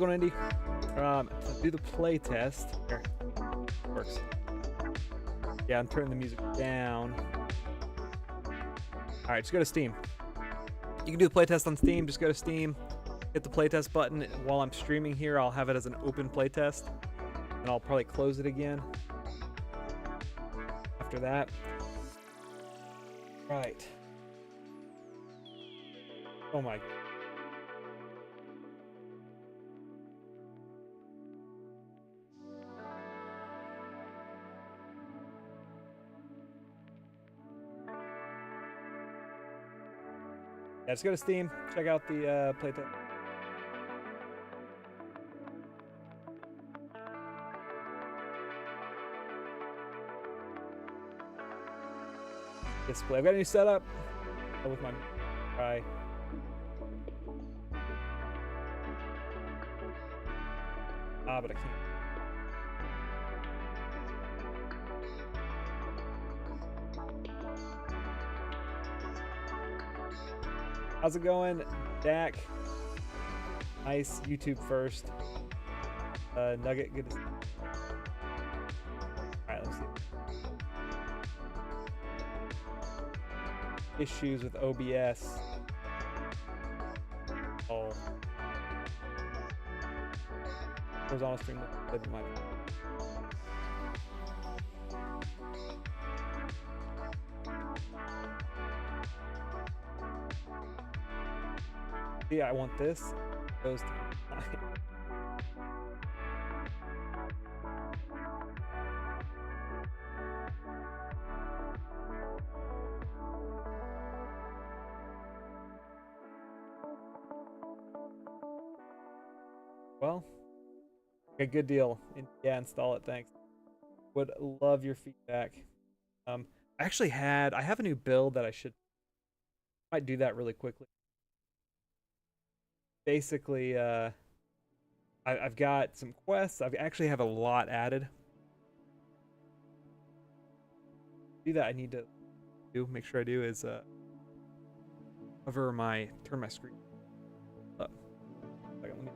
going on, Indy? To do the play test. Here. Works. Yeah, I'm turning the music down. Alright, just go to Steam. You can do the playtest on Steam. Just go to Steam, hit the playtest button. While I'm streaming here, I'll have it as an open playtest, and I'll probably close it again after that. Right. Oh my. Yeah, just go to Steam, check out the playtest. Display. I've got a new setup with my try. But I can't. How's it going, Dak? Nice. YouTube first. Nugget, good to see. Alright, let's see. Issues with OBS. Oh. Horizontal stream with my. Yeah, I want this. Goes to well, okay, good deal. Yeah, install it. Thanks. Would love your feedback. I have a new build that might do that really quickly. Basically, I've got some quests. I actually have a lot added. Do that. I need to make sure I do is turn my screen up. Second,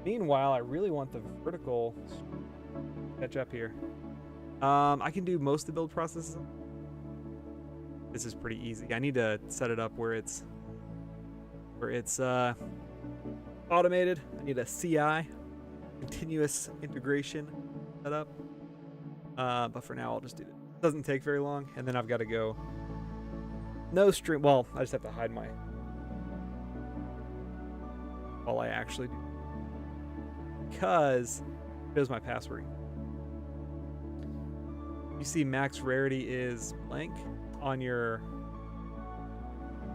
Meanwhile, I really want the vertical catch up here. I can do most of the build processes. This is pretty easy. I need to set it up where it's automated. I need a CI, continuous integration set up. But for now, I'll just do it. It doesn't take very long, and then I've got to go. No stream. Well, I just have to hide my. While I actually do. Because it shows my password. You see max rarity is blank on your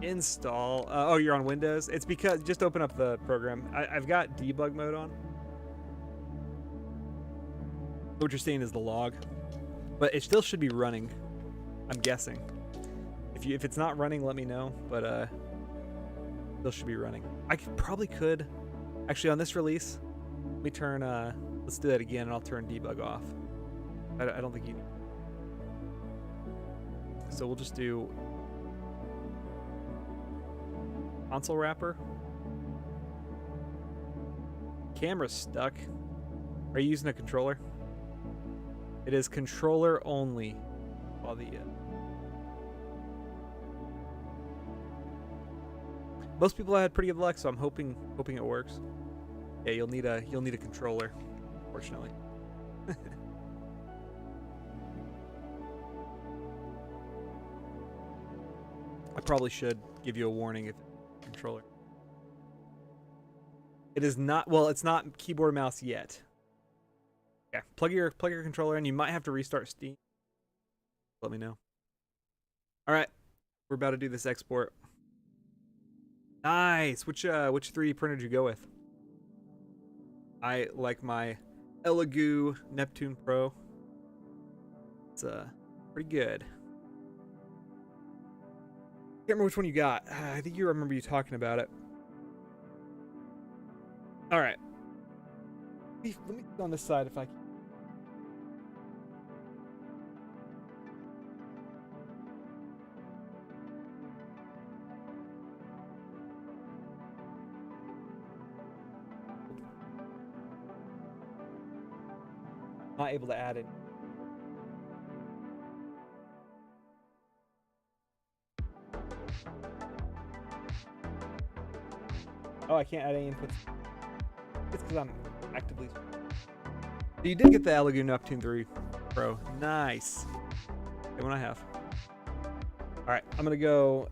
install. Oh, you're on Windows? It's because, just open up the program. I've got debug mode on. What you're seeing is the log. But it still should be running, I'm guessing. If it's not running, let me know. But it still should be running. I probably could. Actually, on this release, let me turn, let's do that again, and I'll turn debug off. I don't think you need. So we'll just do console wrapper. Camera's stuck. Are you using a controller? It is controller only. While the most people had pretty good luck, so I'm hoping it works. Yeah, you'll need a controller, fortunately. I probably should give you a warning if it's a controller. It is not, well, it's not keyboard mouse yet. Yeah, plug your controller in. You might have to restart Steam. Let me know. All right, we're about to do this export. Nice. Which 3D printer did you go with? I like my Elegoo Neptune Pro. It's pretty good. Can't remember which one you got. I think you remember you talking about it. All right. Let me go on this side if I can. Not able to add it. Oh, I can't add any inputs. It's because I'm actively. So you did get the Elegoo Neptune 3 Pro. Nice. Okay, what I have. All right, I'm gonna go.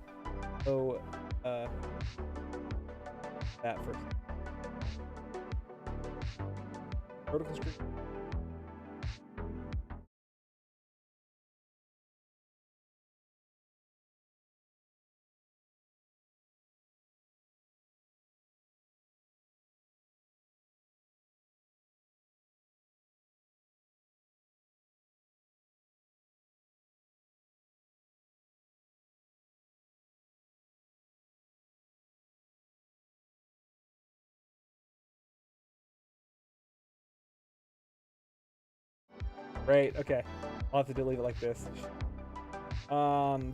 That first. Vertical stream. Great. Okay, I'll have to delete it like this.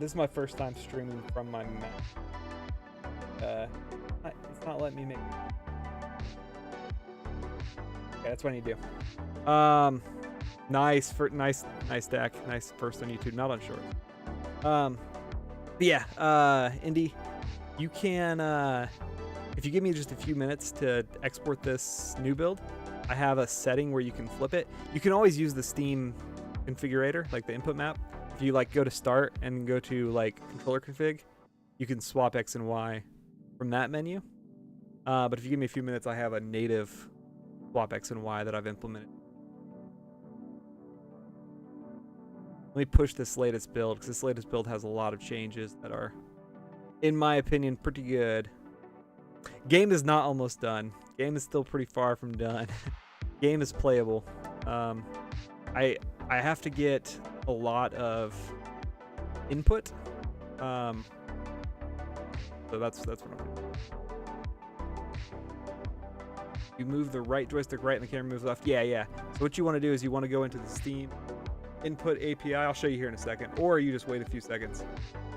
This is my first time streaming from my Mac. It's not letting me make. Okay, that's what I need to do. Nice deck. Nice first on YouTube, not on short. Indy, you can if you give me just a few minutes to export this new build, I have a setting where you can flip it. You can always use the Steam configurator, like the input map. If you like go to start and go to like controller config, you can swap X and Y from that menu. But if you give me a few minutes, I have a native swap X and Y that I've implemented. Let me push this latest build, because this latest build has a lot of changes that are, in my opinion, pretty good. Game is not almost done. Game is still pretty far from done. Game is playable. I have to get a lot of input. So that's what I'm doing. You move the right joystick right and the camera moves left. Yeah. So what you want to do is you want to go into the Steam input API. I'll show you here in a second. Or you just wait a few seconds.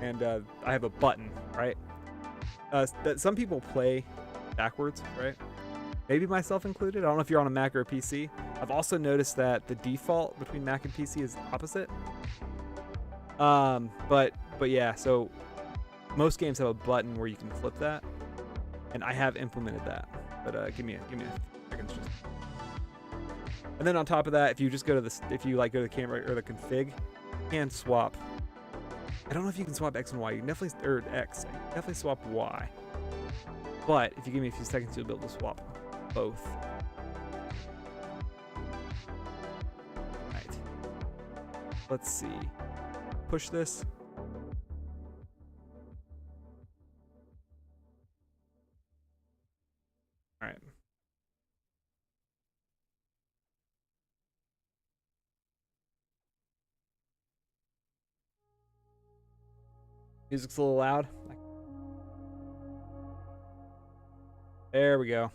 And I have a button, right? That some people play backwards, right? Maybe myself included. I don't know if you're on a Mac or a PC. I've also noticed that the default between Mac and PC is opposite. But yeah, so most games have a button where you can flip that, and I have implemented that. But give me a seconds just. And then on top of that, if you just go to go to the camera or the config, you can swap. I don't know if you can swap X and Y. You can definitely, or X. You can definitely swap Y. But if you give me a few seconds, you'll be able to swap both. Right. Let's see. Push this. All right. Music's a little loud. There we go.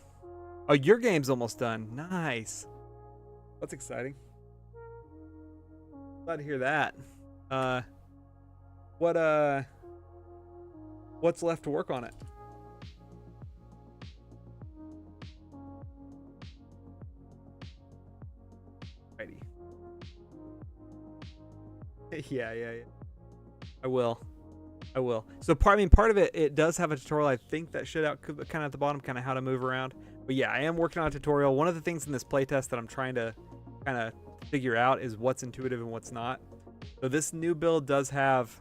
Oh, your game's almost done. Nice. That's exciting. Glad to hear that. What's left to work on it? Righty. Yeah. I will. So part of it does have a tutorial. I think that should out kind of at the bottom, kind of how to move around. But yeah, I am working on a tutorial. One of the things in this playtest that I'm trying to kind of figure out is what's intuitive and what's not. So this new build does have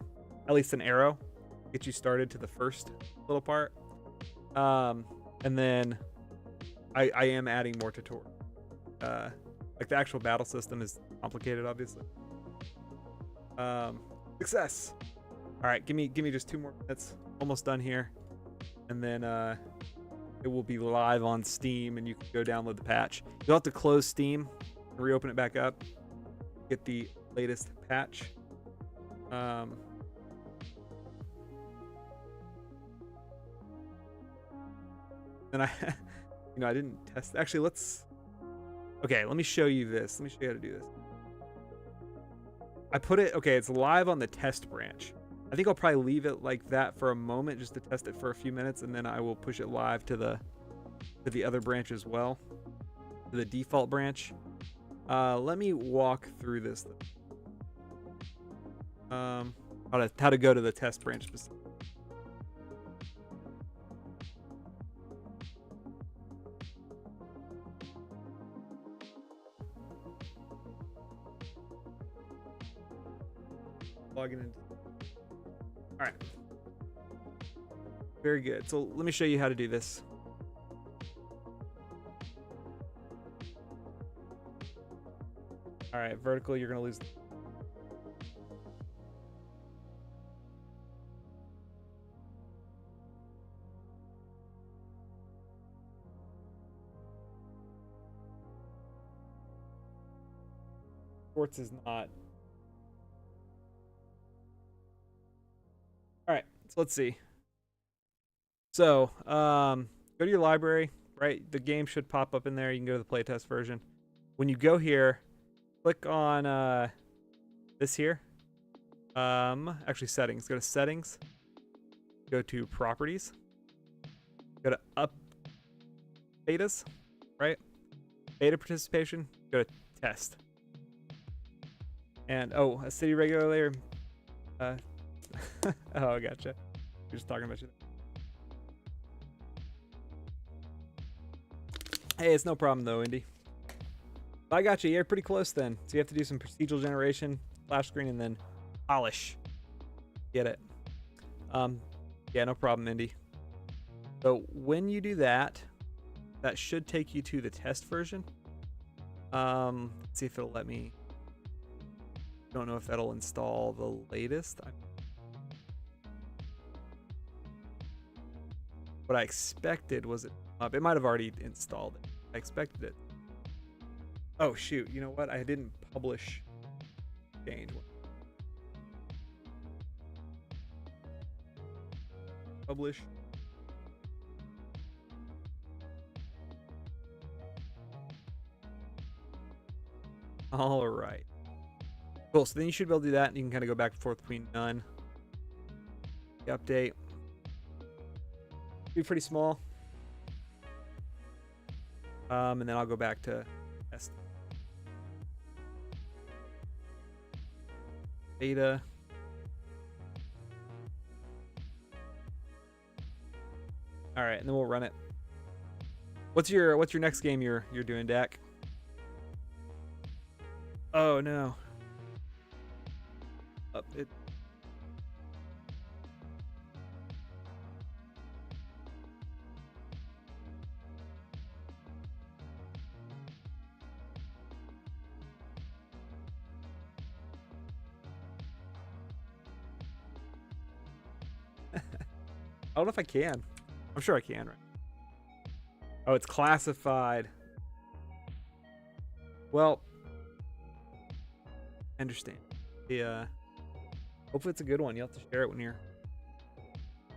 at least an arrow to get you started to the first little part. And then I am adding more tutorial. Like the actual battle system is complicated, obviously. Success. All right, give me just 2 more minutes. Almost done here, and then it will be live on Steam, and you can go download the patch. You'll have to close Steam and reopen it back up. Get the latest patch. And I didn't test. Actually, let's Okay, let me show you this. Let me show you how to do this. I put it, okay, it's live on the test branch. I think I'll probably leave it like that for a moment just to test it for a few minutes, and then I will push it live to the other branch as well, to the default branch. Let me walk through this. How to go to the test branch specifically. Logging in. All right. Very good. So let me show you how to do this. All right, vertical, you're going to lose. Sports is not. All right, so let's see. So, go to your library, right? The game should pop up in there. You can go to the playtest version. When you go here, click on this here. Actually settings. Go to settings. Go to properties. Go to up betas, right? Beta participation. Go to test. And oh, a city regulator. Oh, I gotcha. You're just talking about you. Hey, it's no problem though, Indy. I got you. You're pretty close then. So you have to do some procedural generation, flash screen, and then polish. Get it? Yeah, no problem, Indy. So when you do that, that should take you to the test version. Let's see if it'll let me. Don't know if that'll install the latest. What I expected was it up. It might have already installed it. I expected it. Oh shoot! You know what? I didn't publish change. Publish. All right. Cool. So then you should be able to do that, and you can kind of go back and forth between none. The update. Be pretty small. And then I'll go back to test. Beta. All right, and then we'll run it. What's your next game you're doing, Dak? Oh no. Up it. I don't know if I can. I'm sure I can, right? Oh, it's classified. Well, I understand. Hopefully it's a good one. You'll have to share it when you're.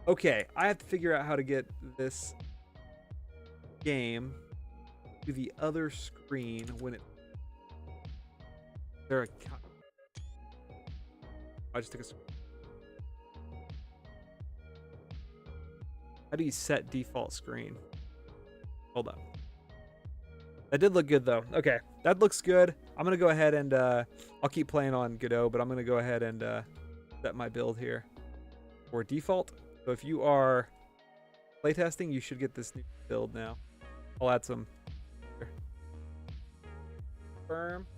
Okay, I have to figure out how to get this game to the other screen when it. There a. I just took a. How do you set default screen? Hold on. That did look good though. Okay, that looks good. I'm gonna go ahead and I'll keep playing on Godot, but I'm gonna go ahead and set my build here for default. So if you are playtesting, you should get this new build now. I'll add some. Confirm.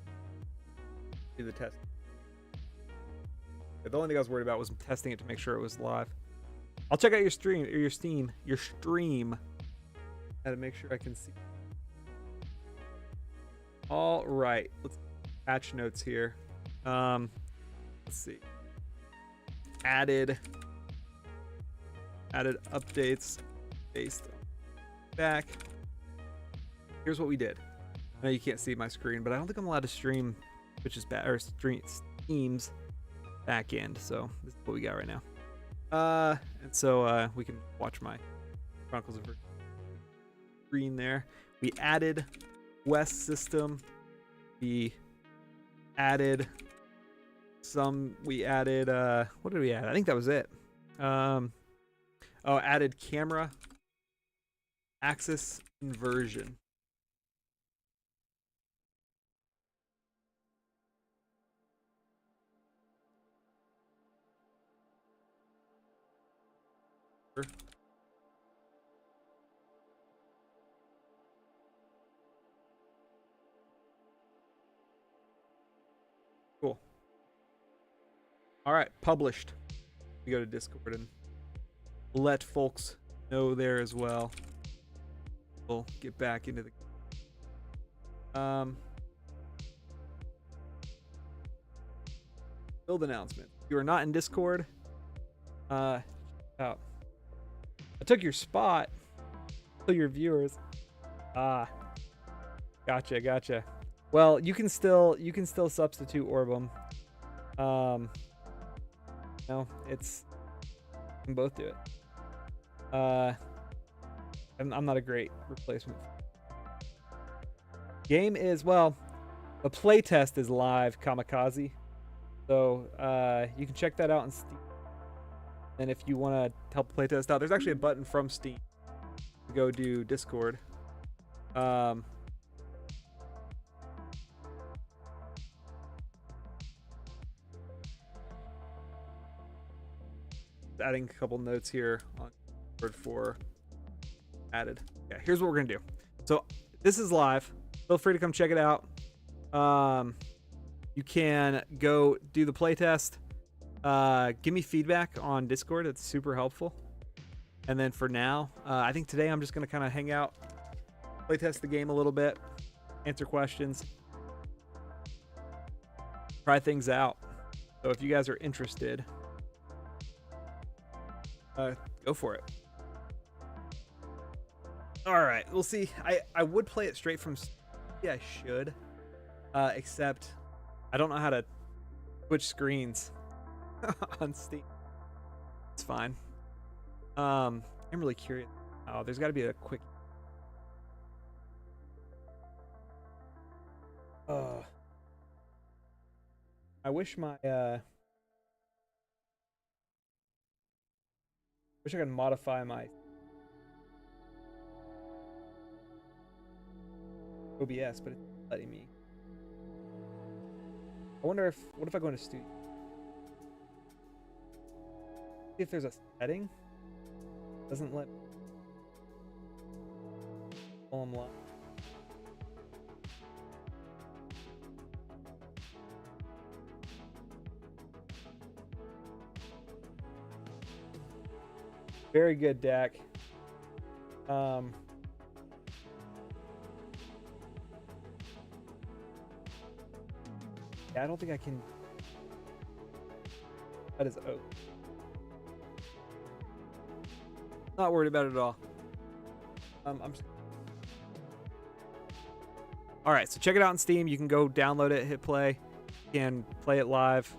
Do the test. The only thing I was worried about was testing it to make sure it was live. I'll check out your stream, or your stream, and make sure I can see. All right, let's patch notes here. Let's see. Added updates based on back. Here's what we did. I know you can't see my screen, but I don't think I'm allowed to stream, which is bad, or stream Steam's back end. So this is what we got right now. And so we can watch my Chronicles of Virtue screen there. We added quest system. We added some. We added. What did we add? I think that was it. Added camera axis inversion. Cool. All right, published. We go to Discord and let folks know there as well. We'll get back into the build announcement. If you are not in Discord, out. I took your spot. Tell your viewers. Gotcha. Well, you can still substitute Orbum. No, it's you can both do it. I'm not a great replacement. Game is, well, the playtest is live, Kamikaze. So you can check that out on Steam. And if you want to help playtest out, there's actually a button from Steam to go do Discord. Adding a couple notes here on Discord for added. Yeah, here's what we're gonna do. So this is live. Feel free to come check it out. You can go do the playtest. Give me feedback on Discord. It's super helpful. And then for now, I think today I'm just gonna kind of hang out, playtest the game a little bit, answer questions, try things out. So if you guys are interested, go for it. All right, we'll see. I would play it straight from. Yeah, I should. Except I don't know how to switch screens on Steam. It's fine. I'm really curious. Oh, there's got to be a quick. I wish my wish I could modify my OBS, but it's not letting me. I wonder what if I go into studio? See if there's a setting. Doesn't let me. While I'm live. Very good, Dak. Yeah, I don't think I can. That is oak. Not worried about it at all. I'm just... All right, so check it out on Steam. You can go download it, hit play. You can play it live.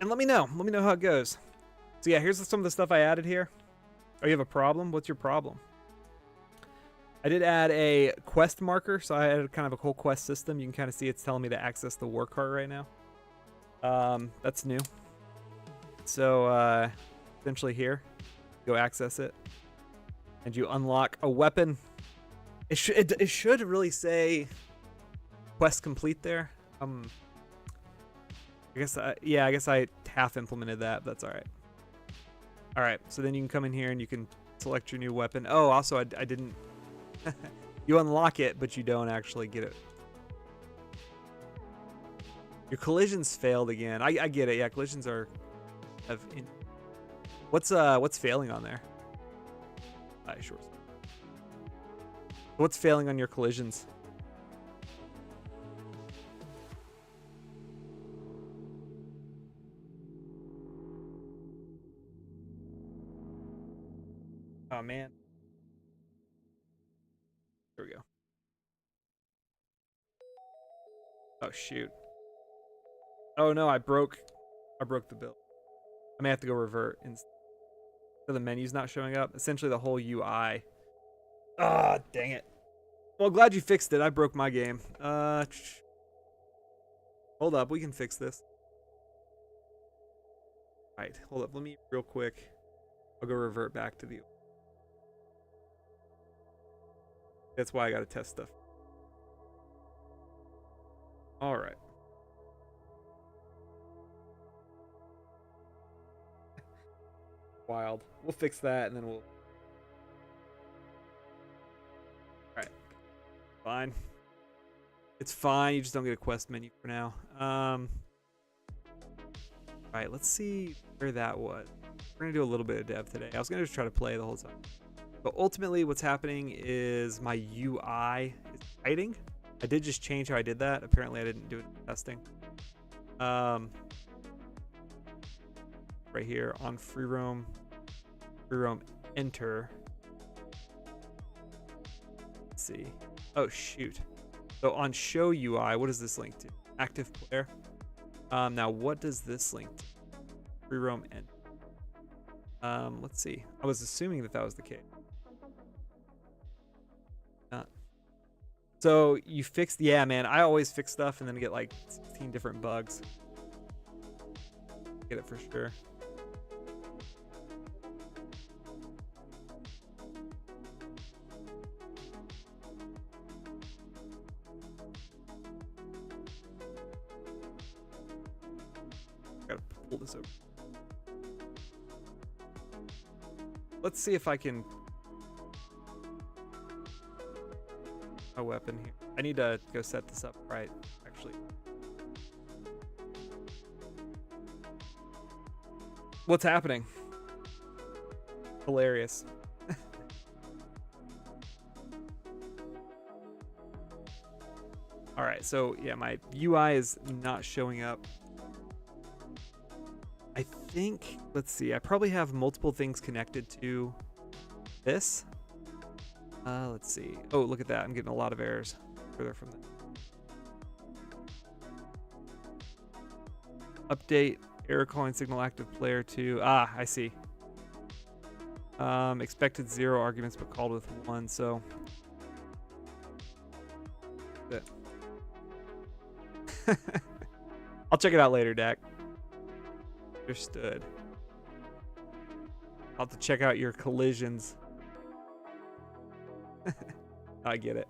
And let me know how it goes. So yeah, here's some of the stuff I added here. Oh, you have a problem? What's your problem? I did add a quest marker, so I added kind of a whole quest system. You can kind of see it's telling me to access the war cart right now. That's new. So essentially here, go access it, and you unlock a weapon. It should really say quest complete there. I guess I half implemented that. But that's all right. All right, so then you can come in here and you can select your new weapon. Oh, also I didn't. You unlock it, but you don't actually get it. Your collisions failed again. I get it. Yeah, collisions what's failing on there? Sure. What's failing on your collisions? Oh man. There we go. Oh shoot. Oh no, I broke the build. I may have to go revert. So the menu's not showing up. Essentially the whole UI. Ah, dang it. Well, glad you fixed it. I broke my game. Hold up. We can fix this. All right. Hold up. Let me real quick. I'll go revert back to the... That's why I got to test stuff. All right. Wild. We'll fix that and then we'll... Alright. Fine. It's fine. You just don't get a quest menu for now. Alright, let's see where that was. We're going to do a little bit of dev today. I was going to just try to play the whole time. But ultimately what's happening is my UI is hiding. I did just change how I did that. Apparently I didn't do it in testing. Right here on free roam enter. Let's see. Oh shoot. So on show UI, what does this link to? Active player. Now what does this link to? Free roam enter. Let's see. I was assuming that was the case. So you fixed, yeah, man. I always fix stuff and then get like 16 different bugs. Get it for sure. Gotta pull this over. Let's see if I can... a weapon here. I need to go set this up right, actually. What's happening? Hilarious. All right, so yeah, my UI is not showing up. I think, let's see, I probably have multiple things connected to this. Let's see. Oh, look at that. I'm getting a lot of errors further from that. Update error calling signal active player to... Ah, I see. Expected 0 arguments but called with 1, so... I'll check it out later, Dak. Understood. I'll have to check out your collisions. I get it.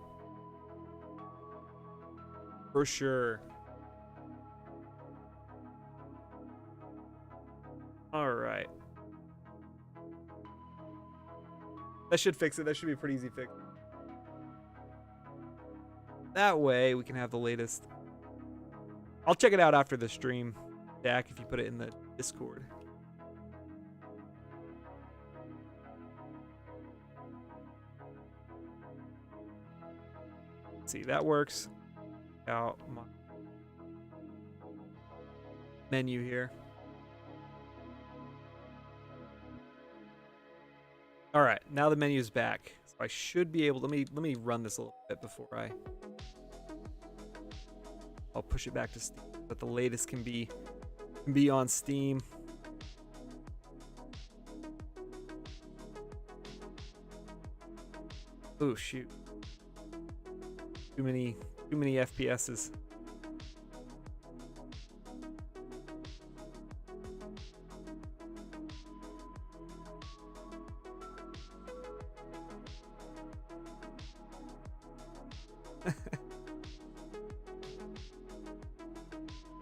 For sure. All right. That should fix it. That should be a pretty easy fix. That way we can have the latest. I'll check it out after the stream, Dak, if you put it in the Discord. See, that works. Out my menu here. All right, now the menu is back, so I should be able. Let me run this a little bit before I'll push it back to Steam, but the latest can be on Steam. Oh shoot. Too many FPSs.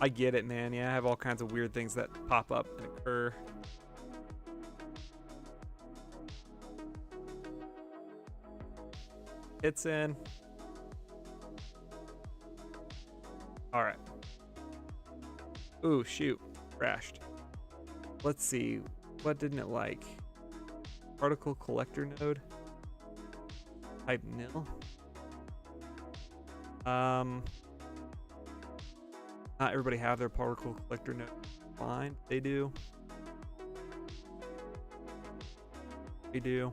I get it, man. Yeah, I have all kinds of weird things that pop up and occur. It's in. All right. Ooh, shoot. Crashed. Let's see. What didn't it like? Particle collector node. Type nil. Not everybody have their particle collector node. Fine. They do. They do.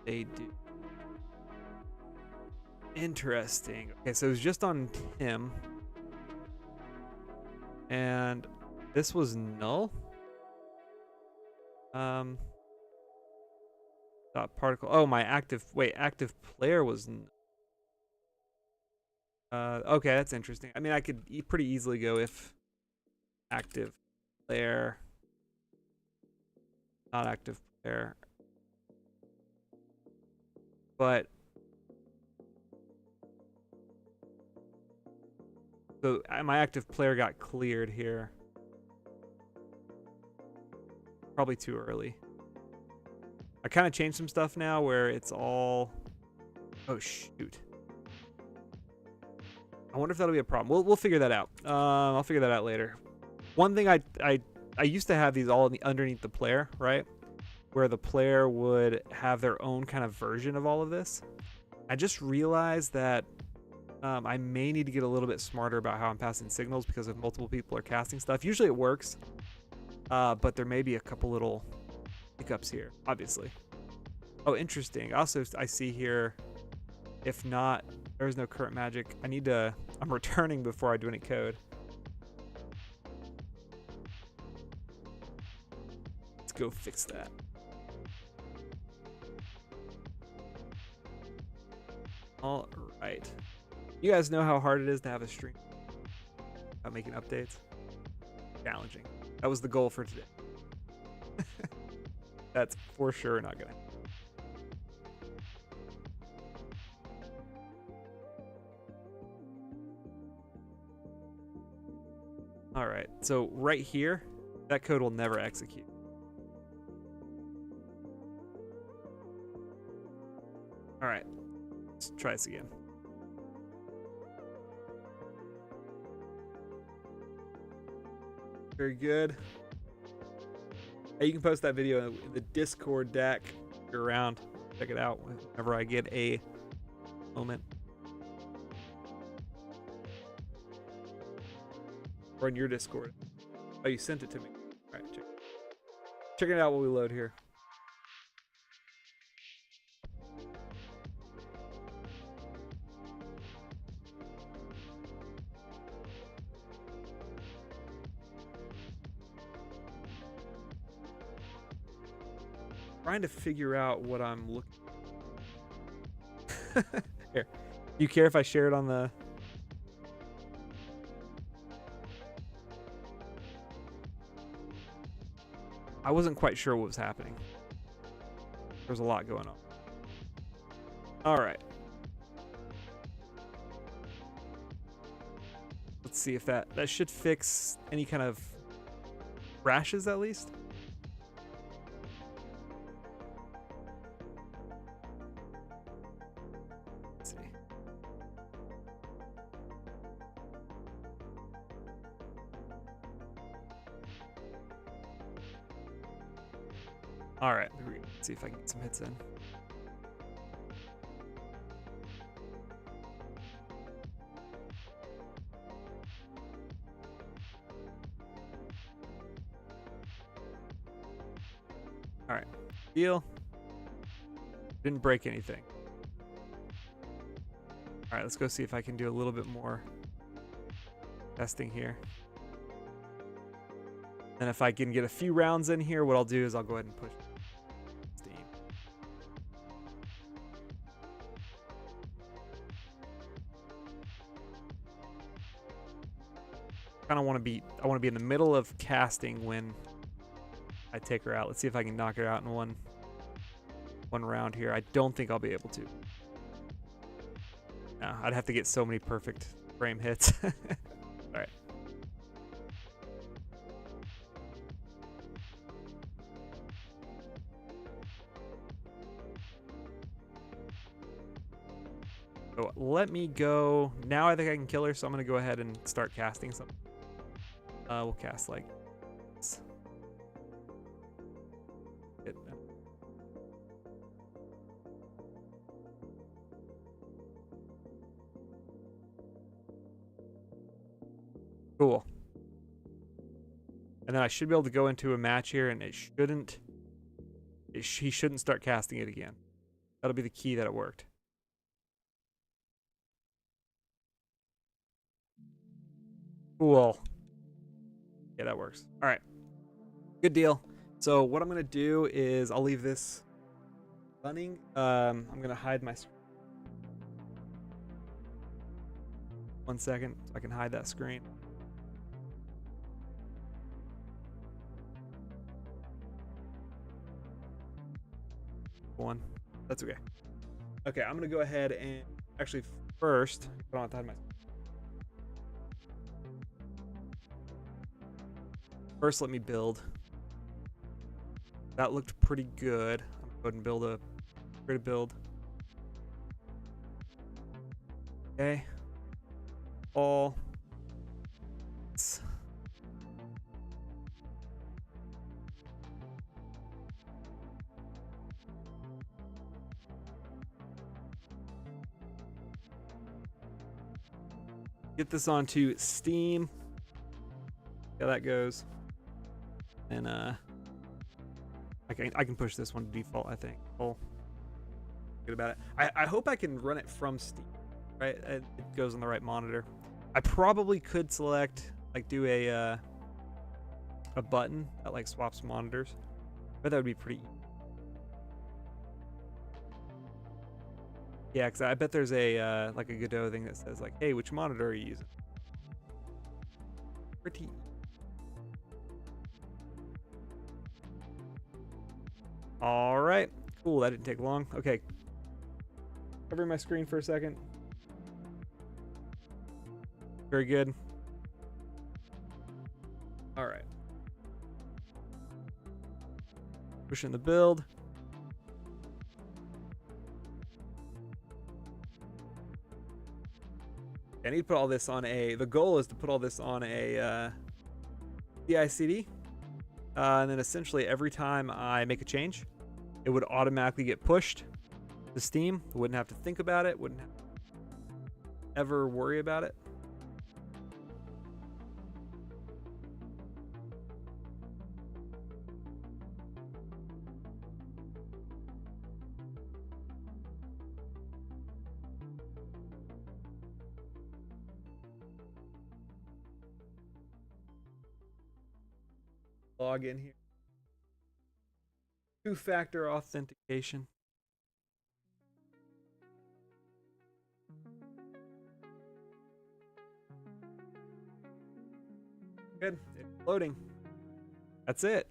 They do. Interesting. Okay, so it was just on him. And this was null. Dot particle. Oh, my active. Wait, active player was. Okay, that's interesting. I mean, I could pretty easily go if active player, not active player, but so my active player got cleared here. Probably too early. I kind of changed some stuff now where it's all. Oh shoot. I wonder if that'll be a problem. We'll figure that out. I'll figure that out later. One thing I used to have these all underneath the player, right? Where the player would have their own kind of version of all of this. I just realized that I may need to get a little bit smarter about how I'm passing signals because if multiple people are casting stuff, usually it works, but there may be a couple little hiccups here, obviously. Oh, interesting. Also, I see here, if not, there's no current magic. I'm returning before I do any code. Let's go fix that. All right. You guys know how hard it is to have a stream about making updates? Challenging. That was the goal for today. That's for sure not gonna happen. All right, so right here, that code will never execute. All right, let's try this again. Very good. Hey, you can post that video in the Discord deck if you're around. Check it out whenever I get a moment. Or in your Discord. Oh, you sent it to me. All right, check it out while we load here. Trying to figure out what I'm looking for. Here. Do you care if I share it on the... I wasn't quite sure what was happening. There's a lot going on. All right. Let's see if that should fix any kind of rashes at least. Let's see. All right, let's see if I can get some hits in. All right, deal. Didn't break anything. All right, let's go see if I can do a little bit more testing here. And if I can get a few rounds in here, what I'll do is I'll go ahead and push Steam. I want to be in the middle of casting when I take her out. Let's see if I can knock her out in one round here. I don't think I'll be able to. No, I'd have to get so many perfect frame hits. All right. So let me go. Now I think I can kill her, so I'm going to go ahead and start casting something. We'll cast like this. Cool. And then I should be able to go into a match here, and he shouldn't start casting it again. That'll be the key that it worked. Cool. Yeah, that works. All right. Good deal. So what I'm going to do is I'll leave this running. I'm going to hide my screen. 1 second so I can hide that screen. One. That's okay. Okay, I'm going to go ahead and actually first, I don't have to hide my screen. First, let me build. That looked pretty good. I'm going to go ahead and create a build. Okay. All. Get this onto Steam. See how that goes. And I can push this one to default, I think. Oh, good about it. I hope I can run it from Steam, right? It goes on the right monitor. I probably could select, like, do a button that like swaps monitors, but that would be pretty easy. Yeah, because I bet there's a like a Godot thing that says like, hey, which monitor are you using? Pretty. All right, cool. That didn't take long. Okay, covering my screen for a second. Very good. All right. Pushing the build. I need to put all this on the goal is to put all this on a CI/CD, and then essentially every time I make a change, it would automatically get pushed to Steam. Wouldn't have to think about it. Wouldn't have to ever worry about it. Log in here. 2-factor authentication. Good. It's loading. That's it.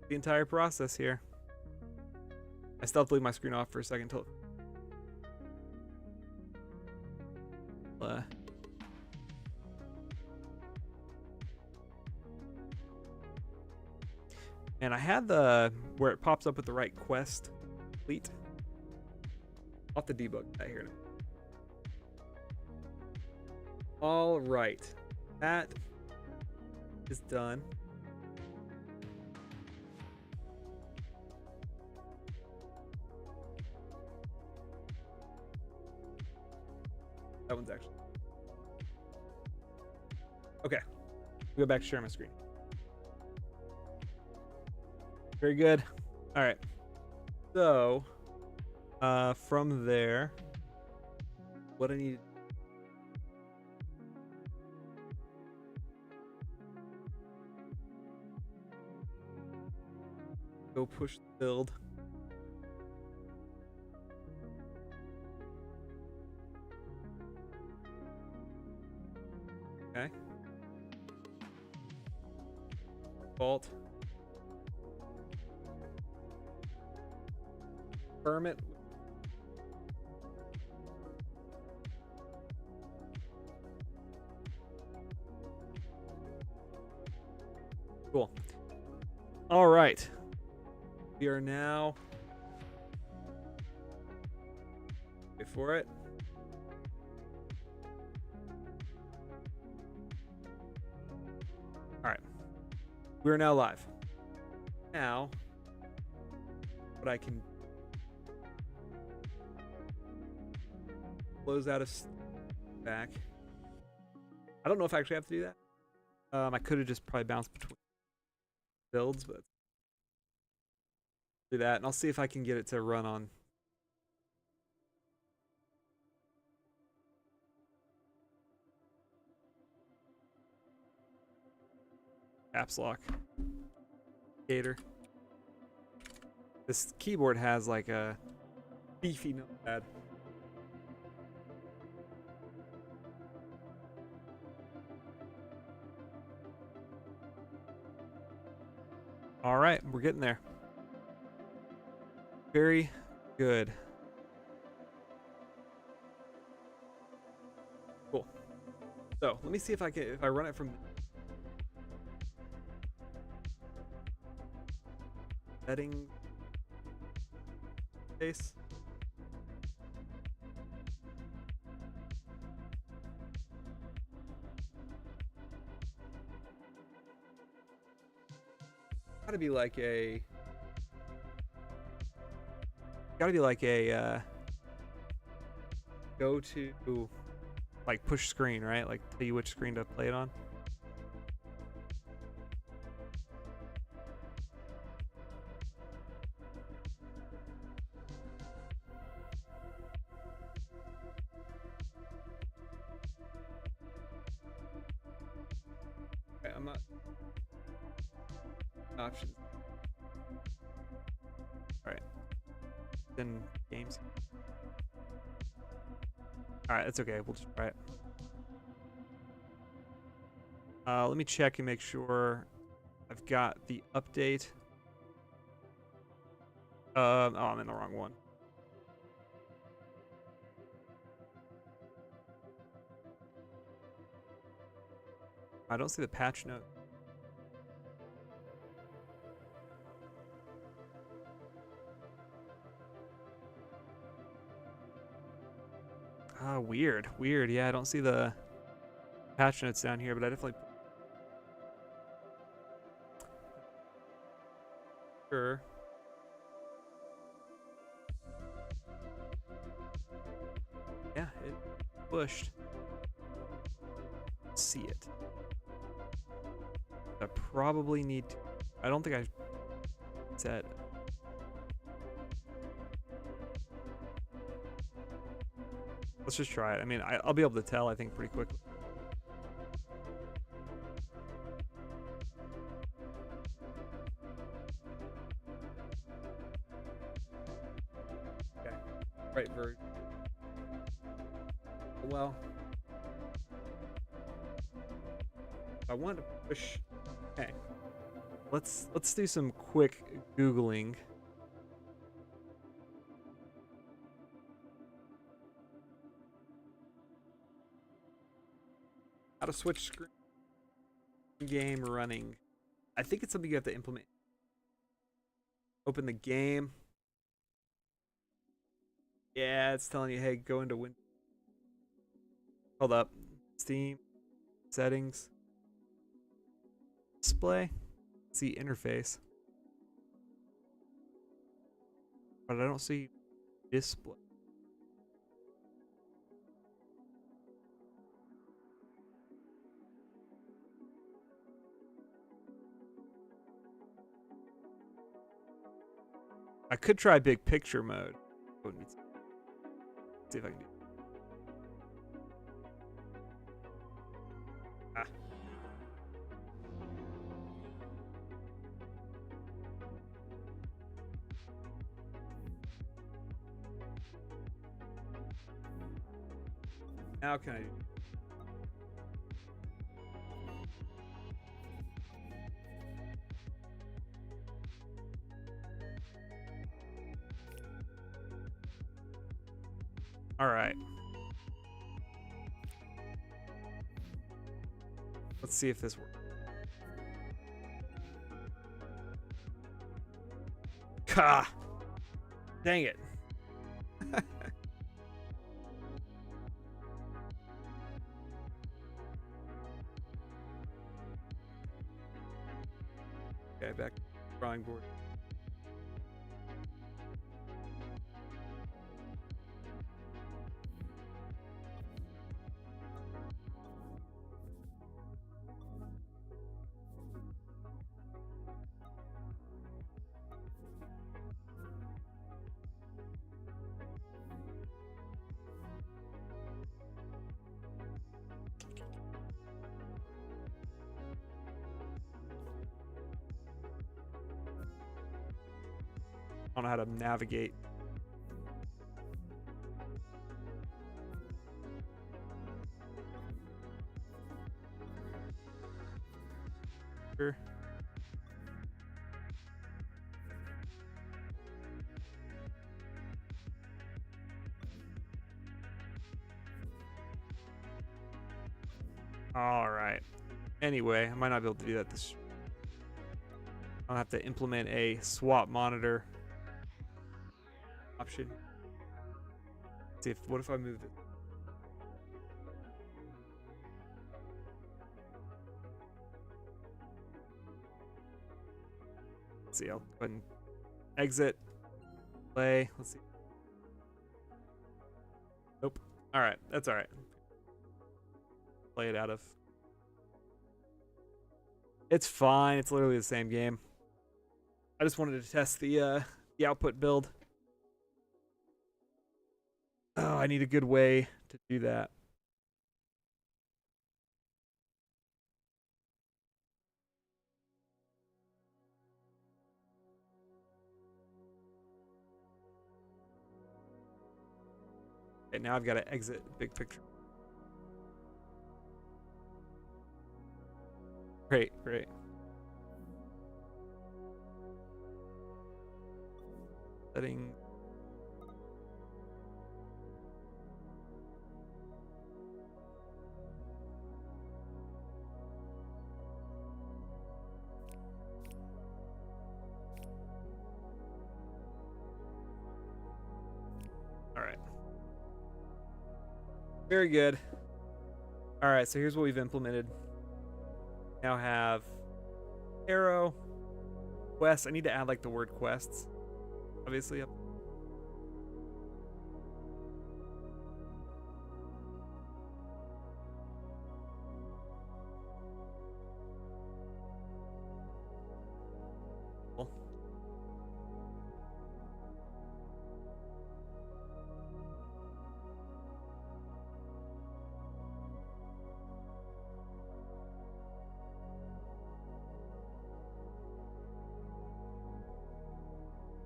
The entire process here. I still have to leave my screen off for a second till and I had the where it pops up with the right quest complete. I'll have to debug that here. All right, that is done. That one's actually okay. Go back to share my screen. Very good. All right. So, from there, what I need. Go push the build. Okay. Vault. Permit. Cool. All right. We are now. Wait for it. All right. We are now live. Now, what I can close out of back. I don't know if I actually have to do that. I could have just probably bounced between builds, but do that, and I'll see if I can get it to run on. Caps lock. Gator. This keyboard has like a beefy notepad. All right, we're getting there. Very good. Cool. So let me see if I run it from setting base. Gotta be like a go to like push screen, right? Like tell you which screen to play it on. Okay, I'm not options. All right. Then games. All right, that's okay. We'll just try it. Let me check and make sure I've got the update. Oh, I'm in the wrong one. I don't see the patch note. Ah, weird. Weird. Yeah, I don't see the patch notes down here, but I definitely... Sure. Yeah, it pushed. See it. I probably need to... I don't think I said... Let's just try it. I mean, I'll be able to tell, I think, pretty quickly. Okay. Right version. Well, I want to push... Okay. Let's do some quick Googling. How to switch screen game running. I think it's something you have to implement. Open the game. Yeah, it's telling you, hey, go into Windows. Hold up. Steam. Settings. Display. See interface. But I don't see display. I could try big picture mode. See if I can do it. Ah. Now can I do it? All right. Let's see if this works. Ka! Dang it. Okay, back to the drawing board. I don't know how to navigate. Sure. All right. Anyway, I might not be able to do that this. I'll have to implement a swap monitor option. Let's see if what if I move it? Let's see. I'll go ahead and exit. Play. Let's see. Nope. All right. That's all right. Play it out of. It's fine. It's literally the same game. I just wanted to test the output build. Oh, I need a good way to do that. Okay, now I've got to exit big picture. Great, great. Setting. All right. Very good. All right, so here's what we've implemented. Now have arrow, quests. I need to add like the word quests, obviously. Up. Cool.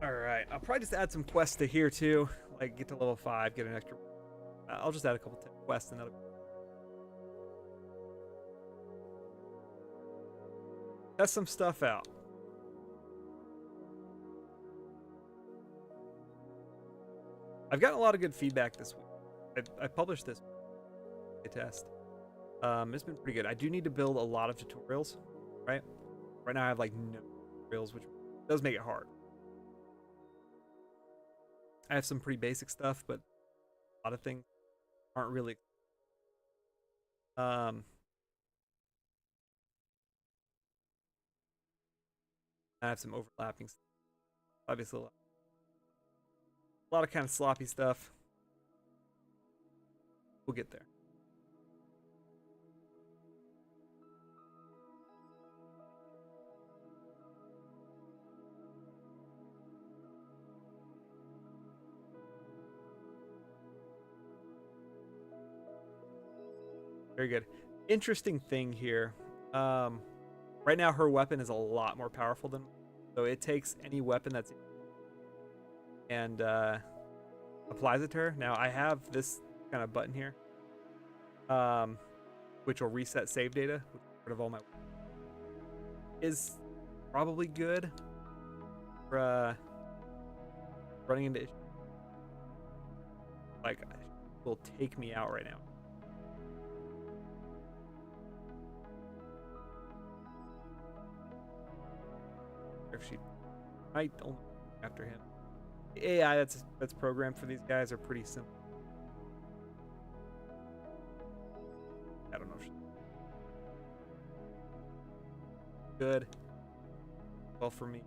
All right, I'll probably just add some quests to here too. Like get to level 5, get an extra. I'll just add a couple quests and that'll. Test some stuff out. I've gotten a lot of good feedback this week. I published this test. It's been pretty good. I do need to build a lot of tutorials, right? Right now I have like no tutorials, which does make it hard. I have some pretty basic stuff, but a lot of things aren't really. I have some overlapping stuff. Obviously, a lot of kind of sloppy stuff. We'll get there. Very good. Interesting thing here. Right now her weapon is a lot more powerful than, so it takes any weapon that's and applies it to her. Now I have this kind of button here, which will reset save data, which is part of all my is probably good for running into issues. Like, it will take me out right now. If she might only after him. The AI that's programmed for these guys are pretty simple. I don't know. Good. Well, for me.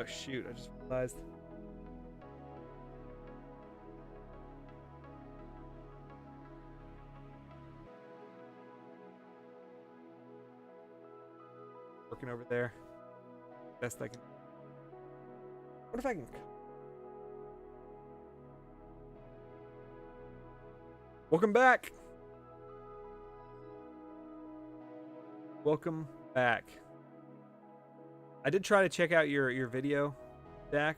Oh shoot! I just realized. Working over there. Best I can. What if I can? Welcome back. Welcome back. I did try to check out your video, Dak,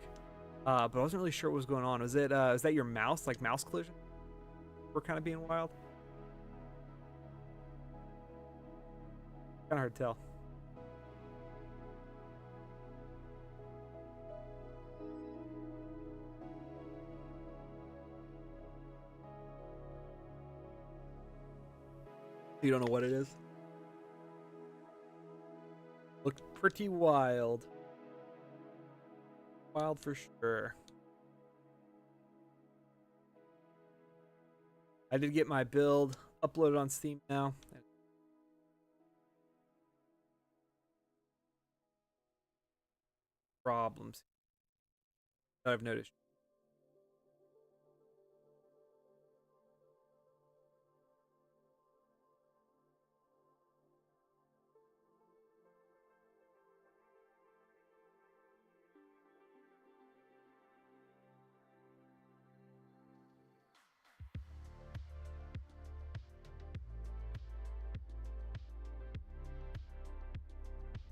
but I wasn't really sure what was going on. Was it is that your mouse, like mouse collision? We're kind of being wild. Kind of hard to tell. You don't know what it is? Looked pretty wild. Wild for sure. I did get my build uploaded on Steam now. Problems that I've noticed.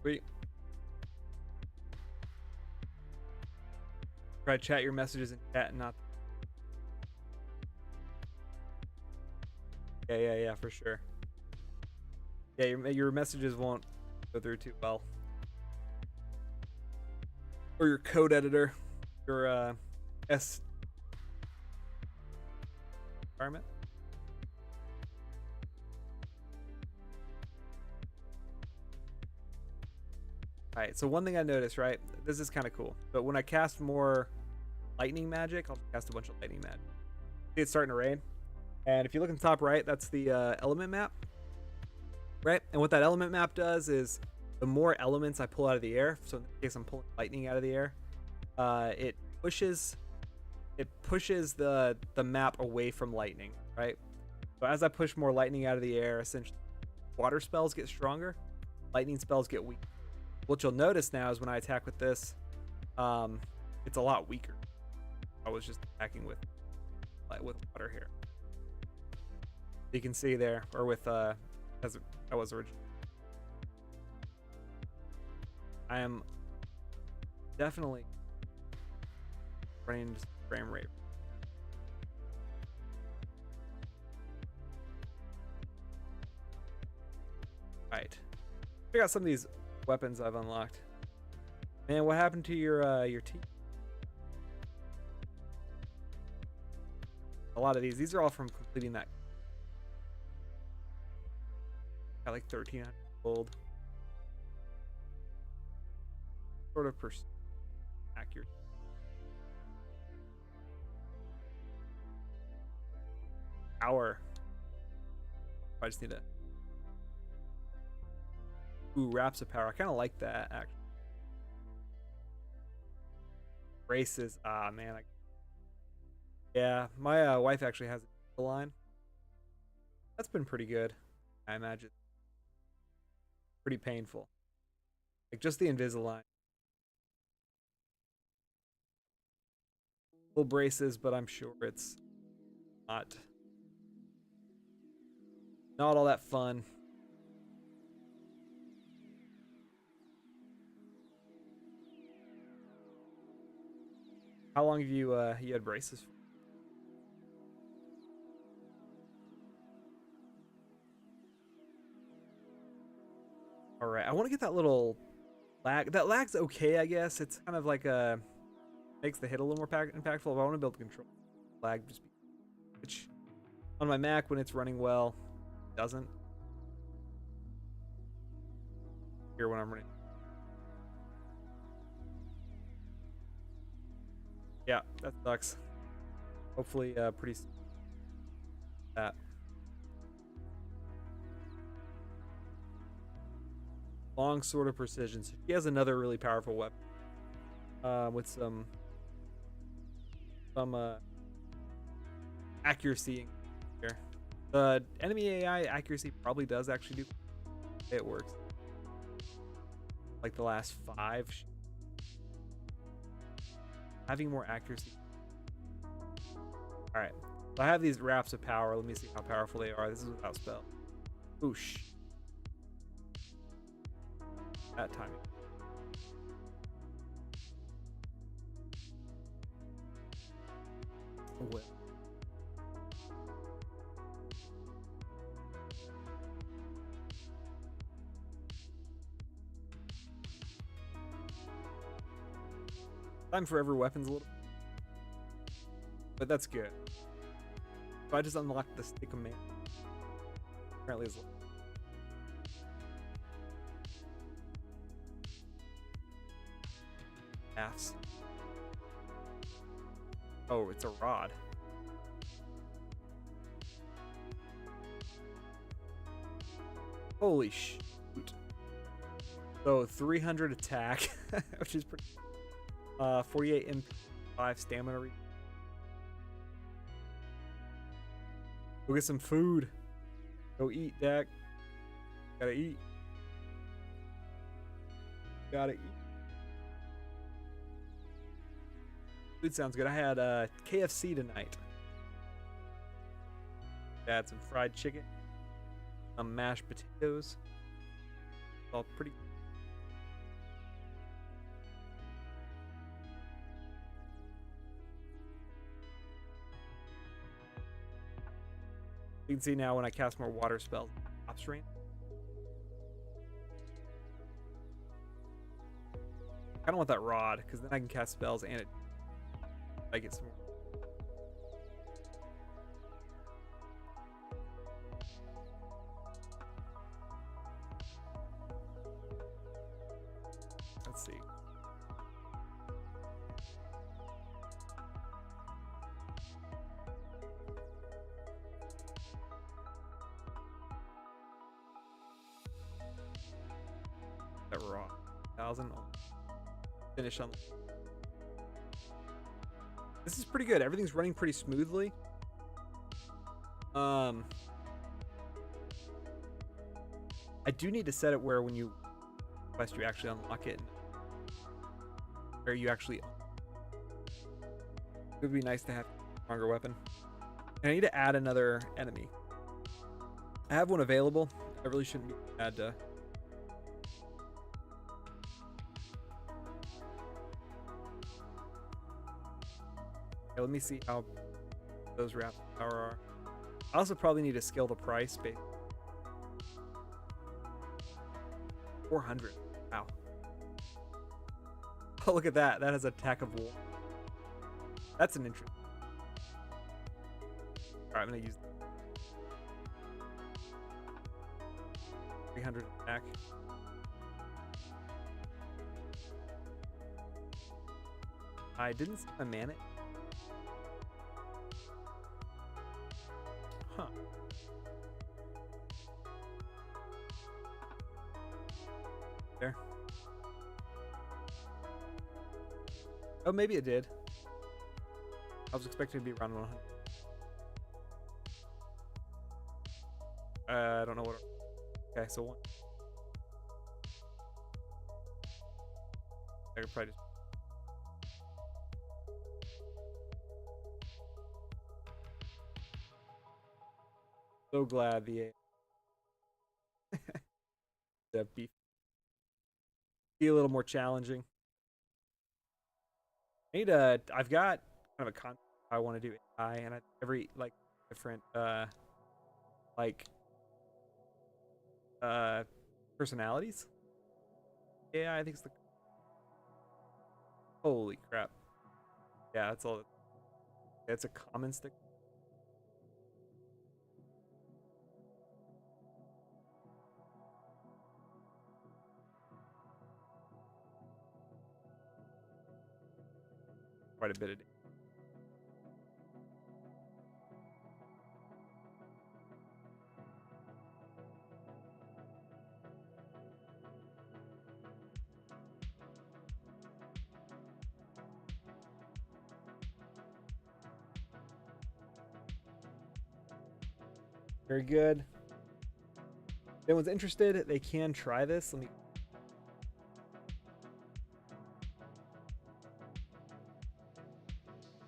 Wait. Try to chat your messages in chat and not. Yeah, for sure. Yeah, your messages won't go through too well. Or your code editor, your S environment. All right, so one thing I noticed, right? This is kind of cool. But when I cast more lightning magic, I'll cast a bunch of lightning magic. See, it's starting to rain. And if you look in the top right, that's the element map, right? And what that element map does is the more elements I pull out of the air, so in this case I'm pulling lightning out of the air, it pushes the map away from lightning, right? So as I push more lightning out of the air, essentially water spells get stronger, lightning spells get weak. What you'll notice now is when I attack with this, it's a lot weaker. I was just attacking with water here. You can see there, or with as I was originally. I am definitely running frame rate. Right. Check out some of these weapons I've unlocked. Man, what happened to your team? A lot of these are all from completing that. Got like 1300 gold. Sort of accurate. Power. I just need to. Ooh, wraps of power. I kind of like that actually. Braces. Ah, man. Yeah, my wife actually has a line. That's been pretty good, I imagine. Pretty painful. Like just the Invisalign. Full braces, but I'm sure it's not all that fun. How long have you had braces for? All right, I want to get that little lag. That lag's okay, I guess. It's kind of like makes the hit a little more impactful. But I want to be able to control lag, which on my Mac when it's running well, it doesn't. Here when I'm running. Yeah, that sucks. Hopefully, pretty soon. That. Long sword of precision. So she has another really powerful weapon with some accuracy here. The enemy AI accuracy probably does actually do. It works. Like the last 5. Having more accuracy. All right. So I have these wraps of power. Let me see how powerful they are. This is without spell. Oosh. That timing. Time for every weapon's a little, but that's good. So I just unlocked the stick of man. Apparently, it's halves. Oh, it's a rod. Holy shoot. So 300 attack, which is pretty. 48 MP, 5 stamina. Go get some food. Go eat, Dak. Gotta eat. Gotta eat. Food sounds good. I had KFC tonight. I had some fried chicken, some mashed potatoes. All pretty. You can see now when I cast more water spells, top strain. I don't want that rod because then I can cast spells and I get some more. Let's see. That raw 1,000. Finish on. This is pretty good. Everything's running pretty smoothly. I do need to set it where when you quest you actually unlock it. Where you actually. It would be nice to have a stronger weapon. And I need to add another enemy. I have one available. I really shouldn't be bad to. Okay, let me see how those wraps power are. I also probably need to scale the price. 400. Wow. Oh, look at that. That has attack of wolf. That's an interesting. Alright, I'm gonna use 300 attack. I didn't see my mana. Huh. There. Oh, maybe it did. I was expecting to be around 100. I don't know what. Okay, so one. I could probably just. So glad the beef be a little more challenging. I need a. I've got kind of a concept I want to do AI, and every like different like personalities. Yeah, I think it's the. Holy crap! Yeah, that's all. It's a common stick. Quite a bit of. Very good. If anyone's interested, they can try this. Let me.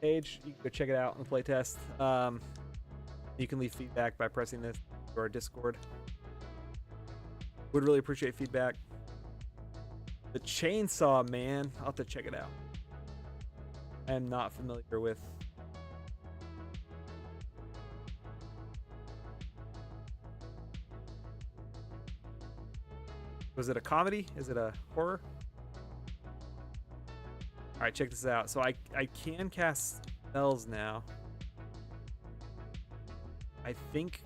Page, you can go check it out in the playtest. You can leave feedback by pressing this to our Discord. Would really appreciate feedback. The chainsaw, man, I'll have to check it out. I am not familiar with. Was it a comedy? Is it a horror? All right, check this out. So I can cast spells now. I think.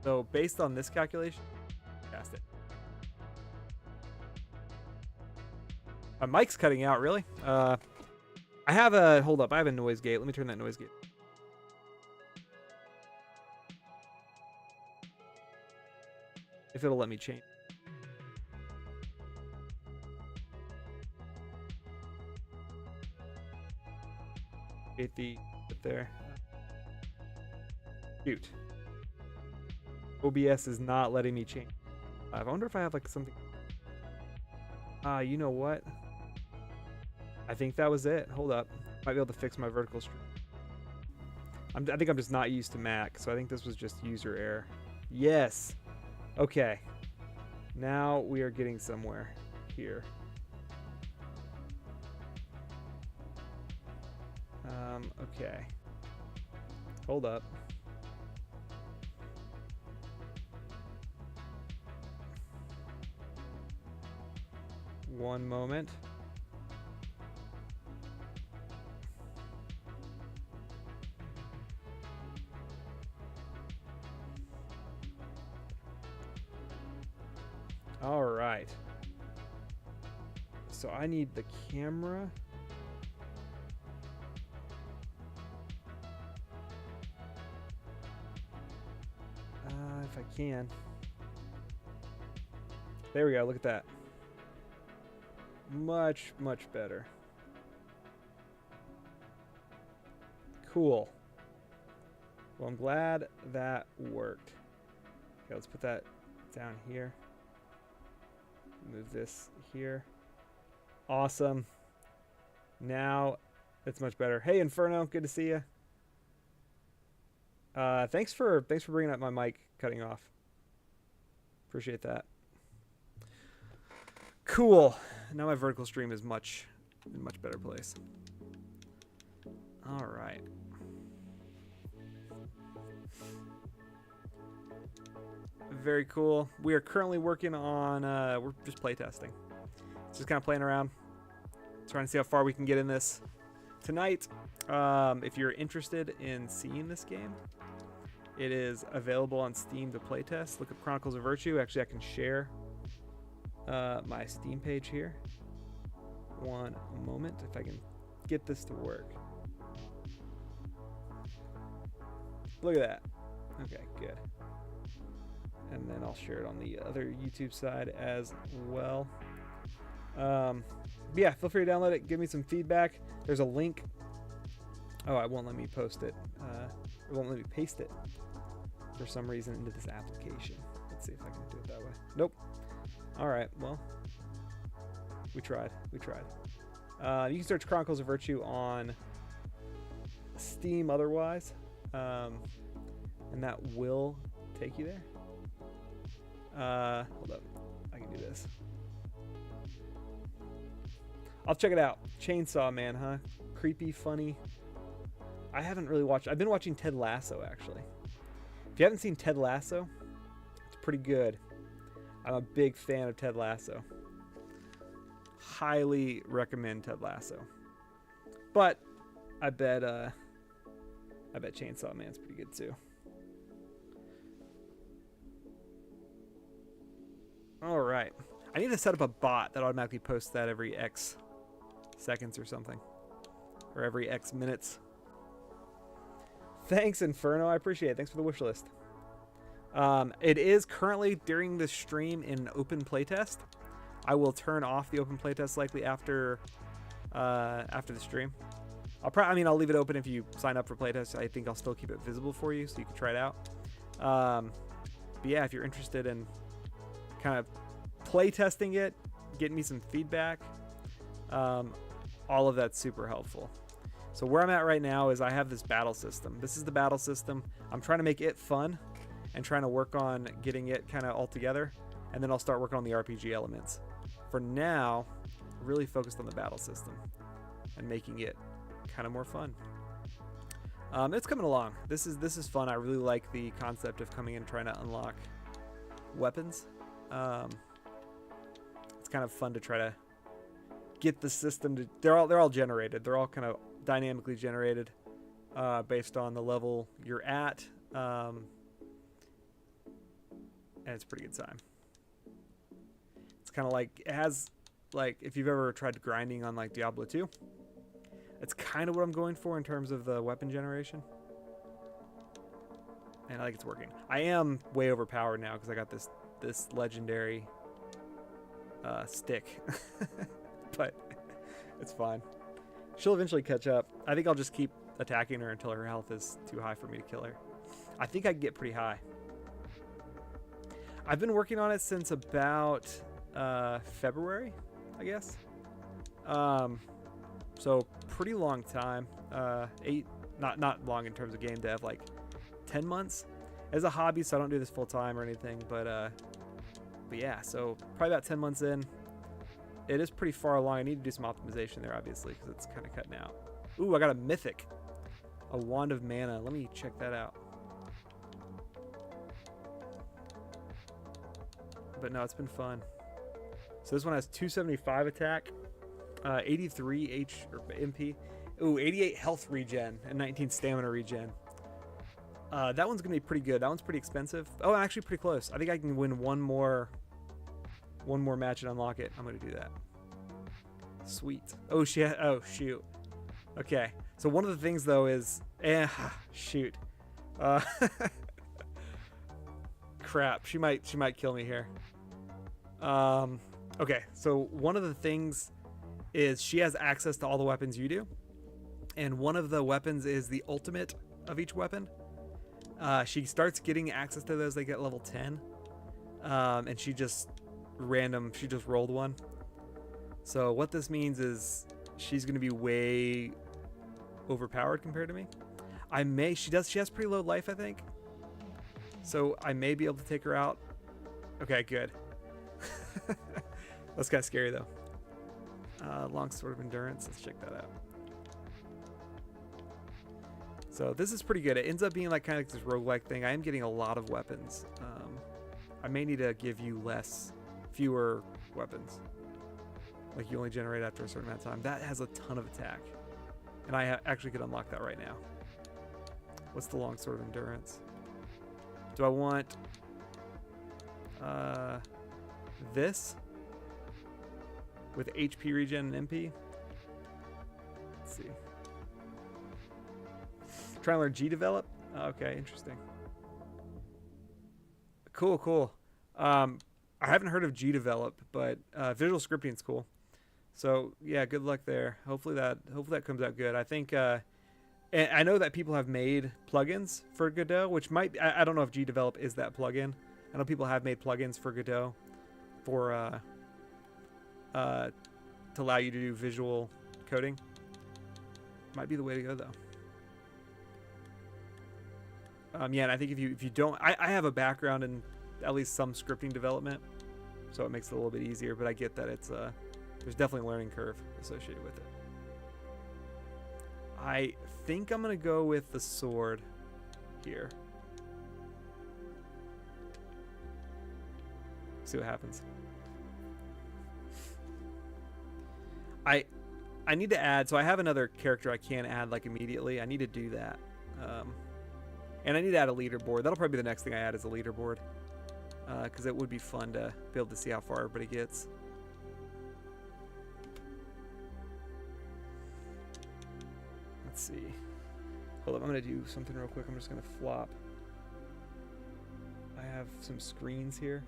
So based on this calculation, cast it. My mic's cutting out, really? I have a, hold up, I have a noise gate. Let me turn that noise gate. If it'll let me change. Get the up there. Shoot. OBS is not letting me change. I wonder if I have like something. You know what? I think that was it. Hold up. Might be able to fix my vertical stream. I think I'm just not used to Mac, so I think this was just user error. Yes. Okay. Now we are getting somewhere here. Okay. Hold up. One moment. All right. So I need the camera. If I can. There we go. Look at that. Much, much better. Cool. Well, I'm glad that worked. Okay, let's put that down here. Move this here. Awesome. Now it's much better. Hey, Inferno, good to see you. Thanks for bringing up my mic cutting off. Appreciate that. Cool. Now my vertical stream is in much better place. All right. Very cool. We are currently working on we're just playtesting. Just kind of playing around, trying to see how far we can get in this tonight. If you're interested in seeing this game, it is available on Steam to playtest. Look up Chronicles of Virtue. Actually, I can share my Steam page here. One moment, if I can get this to work. Look at that. Okay, good. And then I'll share it on the other YouTube side as well. Yeah, feel free to download it. Give me some feedback. There's a link. Oh, it won't let me post it. It won't let me paste it for some reason into this application. Let's see if I can do it that way. Nope. All right, well, we tried. You can search Chronicles of Virtue on Steam otherwise, and that will take you there. Hold up, I can do this. I'll check it out. Chainsaw Man, huh? Creepy, funny. I haven't really watched. I've been watching Ted Lasso, actually. If you haven't seen Ted Lasso, it's pretty good. I'm a big fan of Ted Lasso. Highly recommend Ted Lasso. But I bet Chainsaw Man's pretty good too. All right. I need to set up a bot that automatically posts that every X seconds or something. Or every X minutes. Thanks, Inferno. I appreciate it. Thanks for the wish list. It is currently during the stream in open playtest. I will turn off the open playtest likely after the stream. I'll leave it open if you sign up for playtest. I think I'll still keep it visible for you so you can try it out. But yeah, if you're interested in kind of playtesting it, getting me some feedback, all of that's super helpful. So where I'm at right now is I have this battle system. This is the battle system. I'm trying to make it fun and trying to work on getting it kind of all together. And then I'll start working on the RPG elements. For now, really focused on the battle system and making it kind of more fun. It's coming along. This is fun. I really like the concept of coming in and trying to unlock weapons. It's kind of fun to try to get the system to. They're all generated. They're all kind of dynamically generated based on the level you're at, and it's a pretty good time. It's kind of like it has like if you've ever tried grinding on like Diablo 2. It's kind of what I'm going for in terms of the weapon generation. And I think it's working. I am way overpowered now because I got this legendary stick. But it's fine. She'll eventually catch up. I think I'll just keep attacking her until her health is too high for me to kill her. I think I can get pretty high. I've been working on it since about February, I guess. So pretty long time. 8, not long in terms of game dev, like 10 months as a hobby. So I don't do this full time or anything, but yeah, so probably about 10 months in. It is pretty far along. I need to do some optimization there, obviously, because it's kind of cutting out. Ooh, I got a mythic, a wand of mana. Let me check that out. But no, it's been fun. So this one has 275 attack, 83 MP, ooh, 88 health regen, and 19 stamina regen. That one's gonna be pretty good. That one's pretty expensive. Oh, actually pretty close. I think I can win one more match and unlock it. I'm gonna do that. Sweet. Oh shit. Oh shoot. Okay. So one of the things though is, shoot. Crap. She might kill me here. Okay. So one of the things is she has access to all the weapons you do, and one of the weapons is the ultimate of each weapon. She starts getting access to those. They get level 10, and she just rolled one. So what this means is she's going to be way overpowered compared to me. She has pretty low life, I think. So I may be able to take her out. Okay, good. That's kind of scary though. Long sword of endurance. Let's check that out. So this is pretty good. It ends up being like kind of this roguelike thing. I am getting a lot of weapons. I may need to give you fewer weapons. Like you only generate after a certain amount of time. That has a ton of attack. And I actually could unlock that right now. What's the long sword of endurance? Do I want this with HP regen and MP? Let's see. Trying to learn G develop. Okay, interesting. Cool. I haven't heard of G develop, but visual scripting is cool. So yeah, good luck there. Hopefully that comes out good. I think, and I know that people have made plugins for Godot, which I don't know if G develop is that plugin. I know people have made plugins for Godot for to allow you to do visual coding. Might be the way to go though. Yeah, and I think if you don't, I have a background in at least some scripting development, so it makes it a little bit easier. But I get that it's there's definitely a learning curve associated with it. I think I'm gonna go with the sword here. See what happens. I need to add, so I have another character I can add like immediately. I need to do that. And I need to add a leaderboard. That'll probably be the next thing I add is a leaderboard. Because it would be fun to be able to see how far everybody gets. Let's see. Hold up, I'm going to do something real quick. I'm just going to flop. I have some screens here.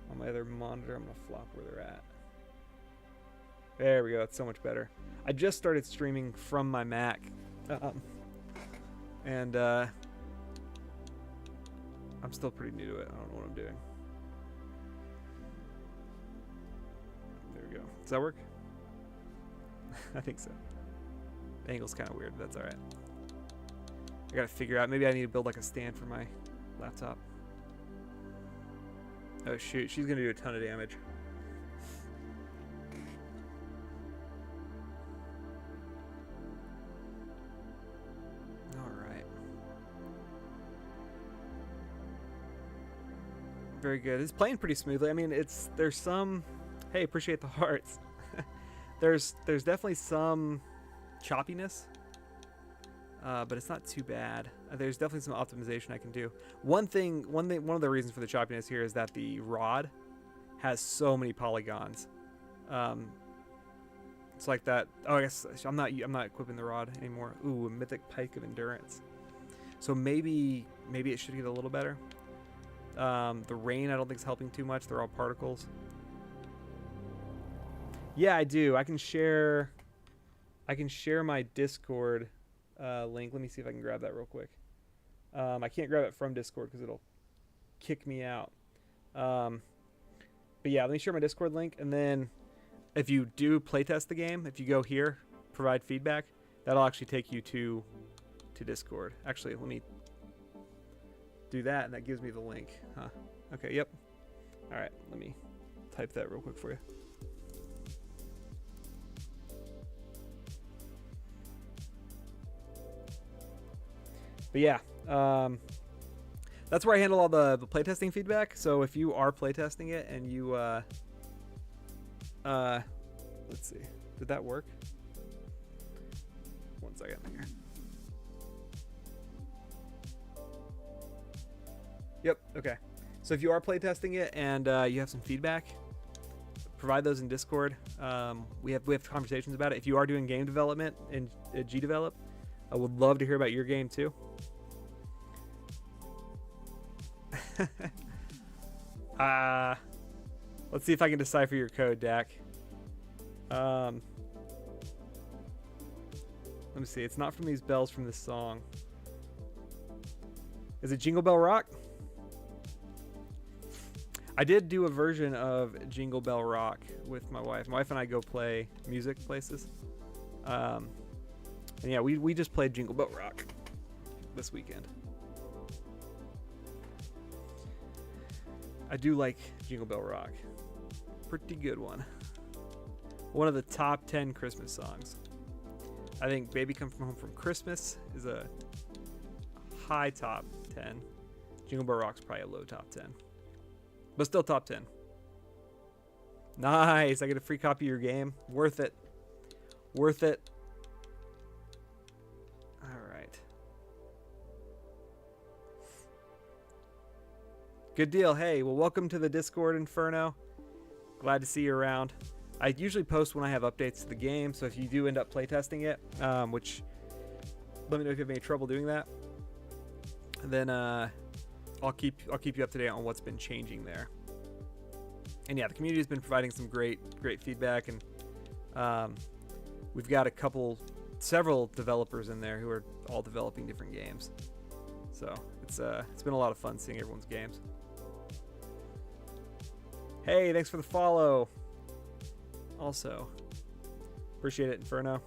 On my other monitor, I'm going to flop where they're at. There we go. That's so much better. I just started streaming from my Mac. And I'm still pretty new to it. I don't know what I'm doing. There we go. Does that work? I think so. The angle's kind of weird, but that's all right. I gotta figure out. Maybe I need to build like a stand for my laptop. Oh shoot, she's gonna do a ton of damage. Very good. It's playing pretty smoothly. I mean, there's some, hey, appreciate the hearts. There's definitely some choppiness, but it's not too bad. There's definitely some optimization I can do. One of the reasons for the choppiness here is that the rod has so many polygons. It's like that. Oh, I guess I'm not equipping the rod anymore. Ooh, a mythic pike of endurance. So maybe it should get a little better. The rain I don't think is helping too much. They're all particles. Yeah, I do. I can share my Discord link. Let me see if I can grab that real quick. I can't grab it from Discord because it'll kick me out. But yeah, let me share my Discord link, and then if you do playtest the game, if you go here, provide feedback, that'll actually take you to Discord. Actually, let me do that, and that gives me the link. Huh. Okay, yep. All right, let me type that real quick for you. But yeah, that's where I handle all the playtesting feedback. So if you are playtesting it and you, let's see, did that work? One second here. Yep. Okay. So if you are playtesting it and you have some feedback, provide those in Discord. We have conversations about it. If you are doing game development in GDevelop, I would love to hear about your game too. Let's see if I can decipher your code, Dak. Let me see. It's not from these bells from this song. Is it Jingle Bell Rock? I did do a version of Jingle Bell Rock with my wife. My wife and I go play music places. And yeah, we just played Jingle Bell Rock this weekend. I do like Jingle Bell Rock. Pretty good one. One of the top 10 Christmas songs. I think Baby Come From Home from Christmas is a high top 10. Jingle Bell Rock's probably a low top 10. But still top 10. Nice. I get a free copy of your game. Worth it. Worth it. All right. Good deal. Hey, well, welcome to the Discord, Inferno. Glad to see you around. I usually post when I have updates to the game, so if you do end up playtesting it, which let me know if you have any trouble doing that. And then I'll keep you up to date on what's been changing there. And yeah, the community has been providing some great feedback, and we've got several developers in there who are all developing different games. So it's been a lot of fun seeing everyone's games. Hey, thanks for the follow. Also, appreciate it, Inferno.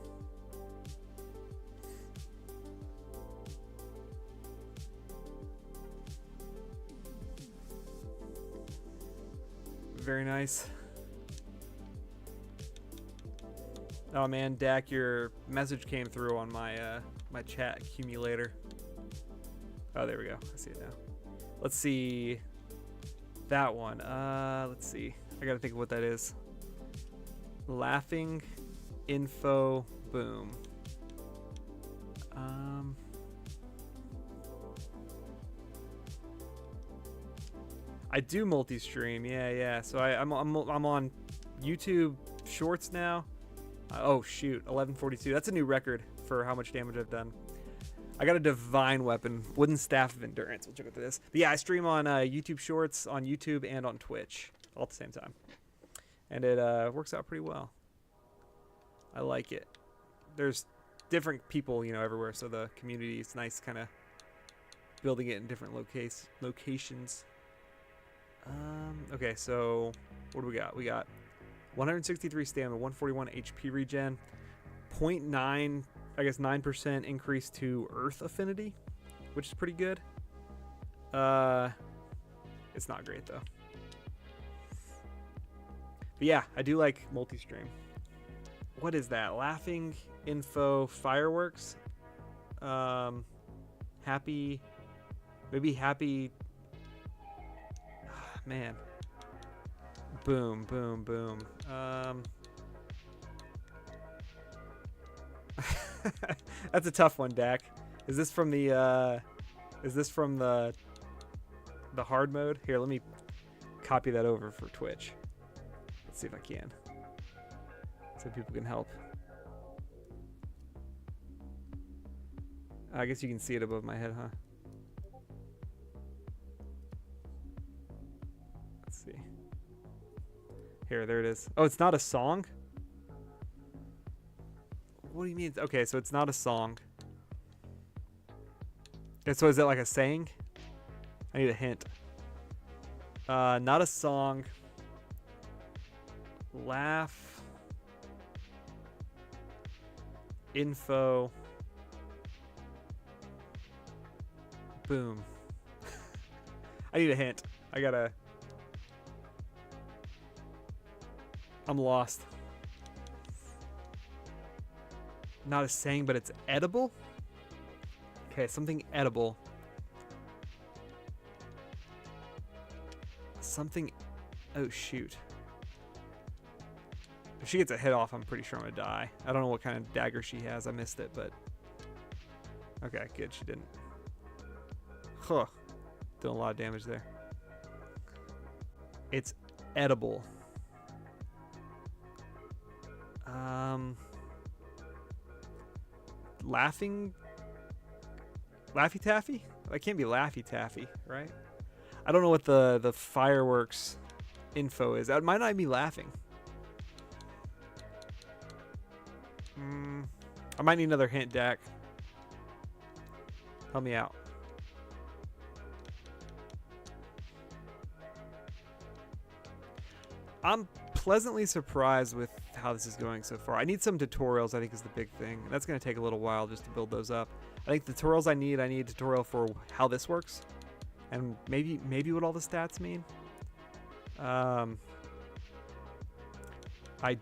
Very nice. Oh man, Dak, your message came through on my my chat accumulator. Oh, there we go. I see it now. Let's see that one. Let's see. I gotta think of what that is. Laughing info boom. I do multi-stream. Yeah. So I'm on YouTube Shorts now. Oh shoot, 1142. That's a new record for how much damage I've done. I got a divine weapon, wooden staff of endurance. We'll check out this. But yeah, I stream on YouTube Shorts, on YouTube, and on Twitch all at the same time, and it works out pretty well. I like it. There's different people, everywhere, so the community is nice, kind of building it in different locations. Okay, so what do we got? We got 163 stamina, 141 HP regen, 0.9, I guess 9% increase to Earth affinity, which is pretty good. It's not great though. But yeah, I do like multi-stream. What is that? Laughing info fireworks. Happy. Man. Boom. That's a tough one, Dak. Is this from the hard mode? Here, let me copy that over for Twitch. Let's see if I can. So people can help. I guess you can see it above my head, huh? Let's see. Here, there it is. Oh, it's not a song? What do you mean? Okay, so it's not a song. And so is it like a saying? I need a hint. Not a song. Laugh. Info. Boom. I need a hint. I'm lost. Not a saying, but it's edible? Okay, something edible. Something... Oh, shoot. If she gets a hit off, I'm pretty sure I'm gonna die. I don't know what kind of dagger she has. I missed it, but... Okay, good. She didn't. Huh. Doing a lot of damage there. It's edible. Laffy Taffy? That can't be Laffy Taffy, right? I don't know what the fireworks info is. That might not be laughing. I might need another hint, Dak. Help me out. I'm pleasantly surprised with how this is going so far. I need some tutorials, I think, is the big thing. That's going to take a little while just to build those up. I think the tutorials I need a tutorial for how this works. And maybe what all the stats mean. I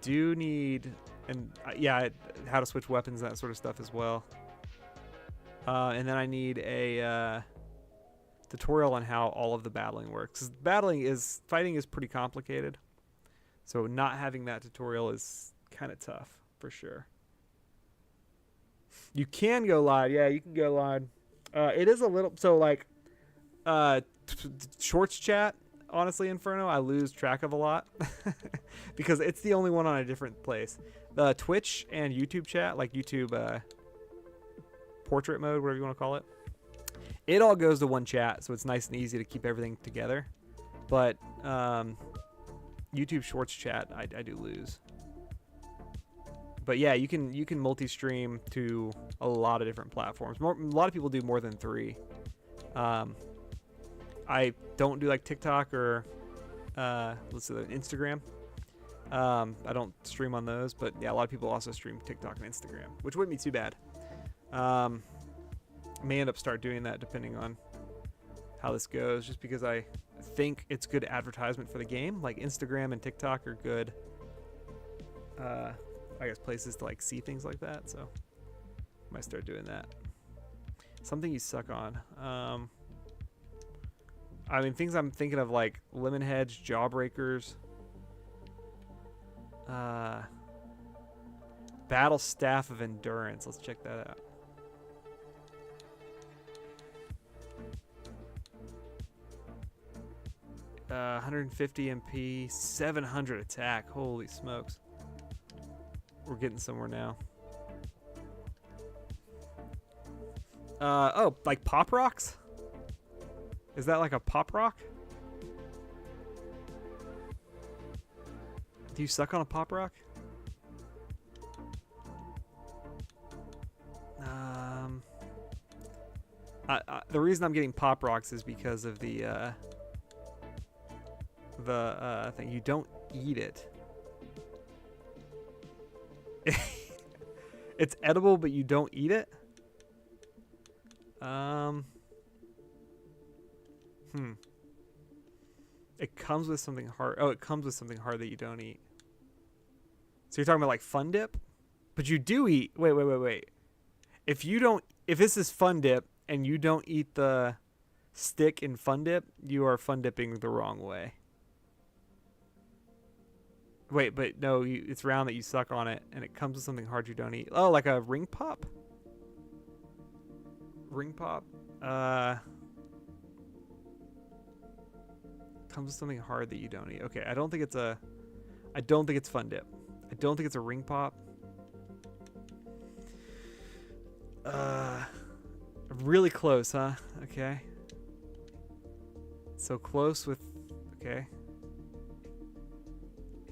do need... And yeah, how to switch weapons, that sort of stuff as well. And then I need a tutorial on how all of the battling works. 'Cause fighting is pretty complicated. So not having that tutorial is kind of tough, for sure. You can go live. Yeah, you can go live. It is a little... So, like, Shorts chat, honestly, Inferno, I lose track of a lot. Because it's the only one on a different place. The Twitch and YouTube chat, like YouTube portrait mode, whatever you want to call it, it all goes to one chat, so it's nice and easy to keep everything together. But YouTube Shorts chat, I do lose. But yeah, you can multi-stream to a lot of different platforms. A lot of people do more than 3. I don't do like TikTok or let's see, Instagram. I don't stream on those, but yeah, a lot of people also stream TikTok and Instagram, which wouldn't be too bad. May end up start doing that depending on how this goes, just because I think it's good advertisement for the game. Like Instagram and TikTok are good, I guess, places to like see things like that. So I might start doing that. Something you suck on. I mean, things I'm thinking of, like Lemon Hedge, Jawbreakers, Battle Staff of Endurance. Let's check that out. Uh, 150 MP, 700 attack. Holy smokes. We're getting somewhere now. Oh, like Pop Rocks? Is that like a Pop Rock? Do you suck on a Pop Rock? The reason I'm getting Pop Rocks is because of the thing. You don't eat it. It's edible, but you don't eat it? It comes with something hard. Oh, it comes with something hard that you don't eat. So you're talking about like Fun Dip? But you do eat... Wait. If this is Fun Dip and you don't eat the stick in Fun Dip, you are Fun Dipping the wrong way. Wait, but no, it's round that you suck on it, and it comes with something hard you don't eat. Oh, like a ring pop? Ring pop? Comes with something hard that you don't eat. Okay, I don't think it's Fun Dip. I don't think it's a ring pop. Really close, huh? Okay. So close with, okay.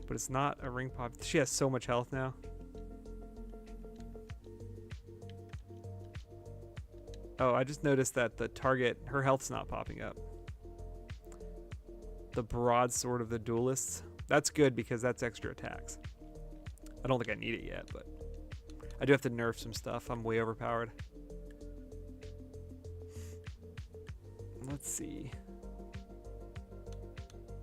But it's not a ring pop. She has so much health now. Oh, I just noticed that the target, her health's not popping up. The broadsword of the duelists. That's good because that's extra attacks. I don't think I need it yet, but I do have to nerf some stuff. I'm way overpowered. Let's see.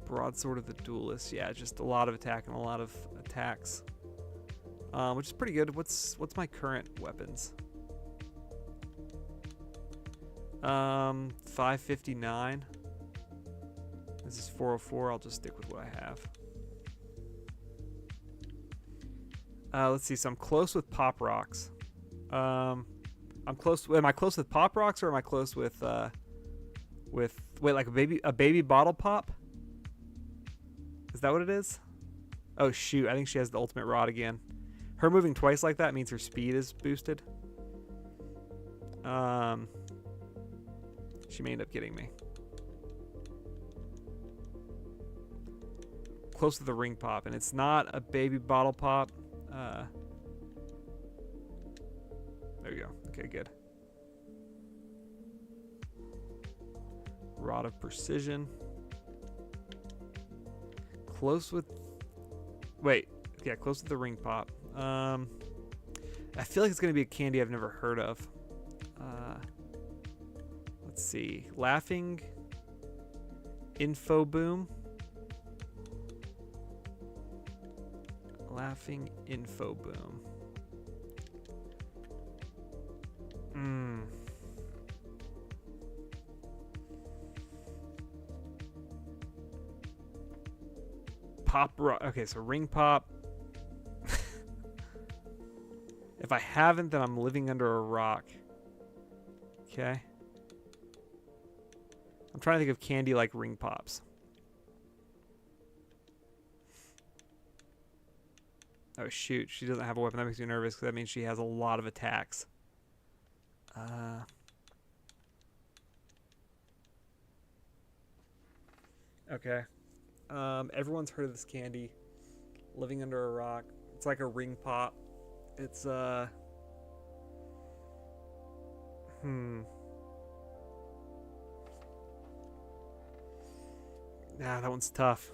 Broadsword of the duelists. Yeah, just a lot of attack and a lot of attacks. Which is pretty good. What's my current weapons? 559. This is 404. I'll just stick with what I have. Let's see. So I'm close with pop rocks. I'm close. Am I close with pop rocks or am I close with wait, like a baby bottle pop? Is that what it is? Oh shoot! I think she has the ultimate rod again. Her moving twice like that means her speed is boosted. She may end up getting me. Close to the ring pop, and it's not a baby bottle pop. There you go. Okay, good. Rod of Precision. Close with... Wait. Yeah, close with the ring pop. I feel like it's going to be a candy I've never heard of. Let's see. Laughing Info Boom. Laughing Info Boom. Pop rock. Okay, so ring pop. If I haven't, then I'm living under a rock. Okay. I'm trying to think of candy like ring pops. Oh shoot, she doesn't have a weapon. That makes me nervous because that means she has a lot of attacks. Okay. Everyone's heard of this candy. Living under a rock. It's like a ring pop. It's Nah, that one's tough.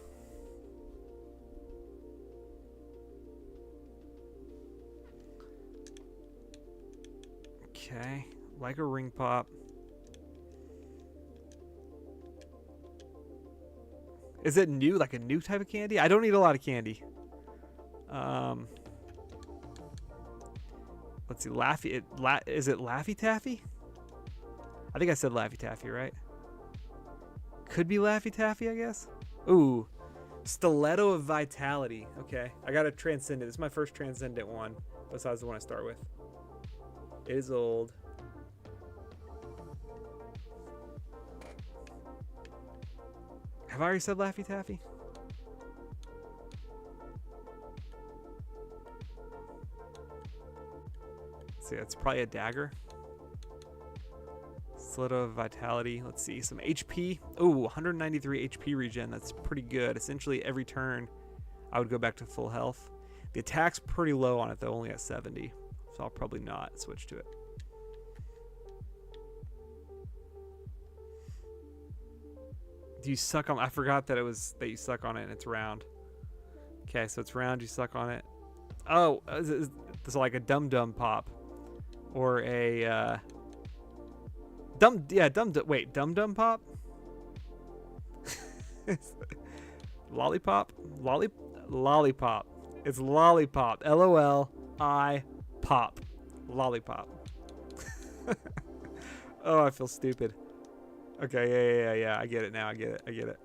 Okay, like a ring pop. Is it new, like a new type of candy? I don't eat a lot of candy. Let's see, Laffy. Is it Laffy Taffy? I think I said Laffy Taffy, right? Could be Laffy Taffy, I guess. Ooh, Stiletto of Vitality. Okay, I got a Transcendent. This is my first Transcendent one, besides the one I start with. It is old. Have I already said Laffy Taffy? Let's see, it's probably a dagger. Stiletto of Vitality. Let's see, some HP. Oh, 193 HP regen. That's pretty good. Essentially, every turn, I would go back to full health. The attack's pretty low on it, though, only at 70. So I'll probably not switch to it. Do you suck on... I forgot that it was that you suck on it and it's round. Okay, so it's round, you suck on it. Oh, this is like a dum-dum pop. Or a... Wait, dum-dum pop? Lollipop? Lollipop. It's lollipop. LOL-I pop. Lollipop. Oh, I feel stupid. Okay, yeah. I get it now. I get it.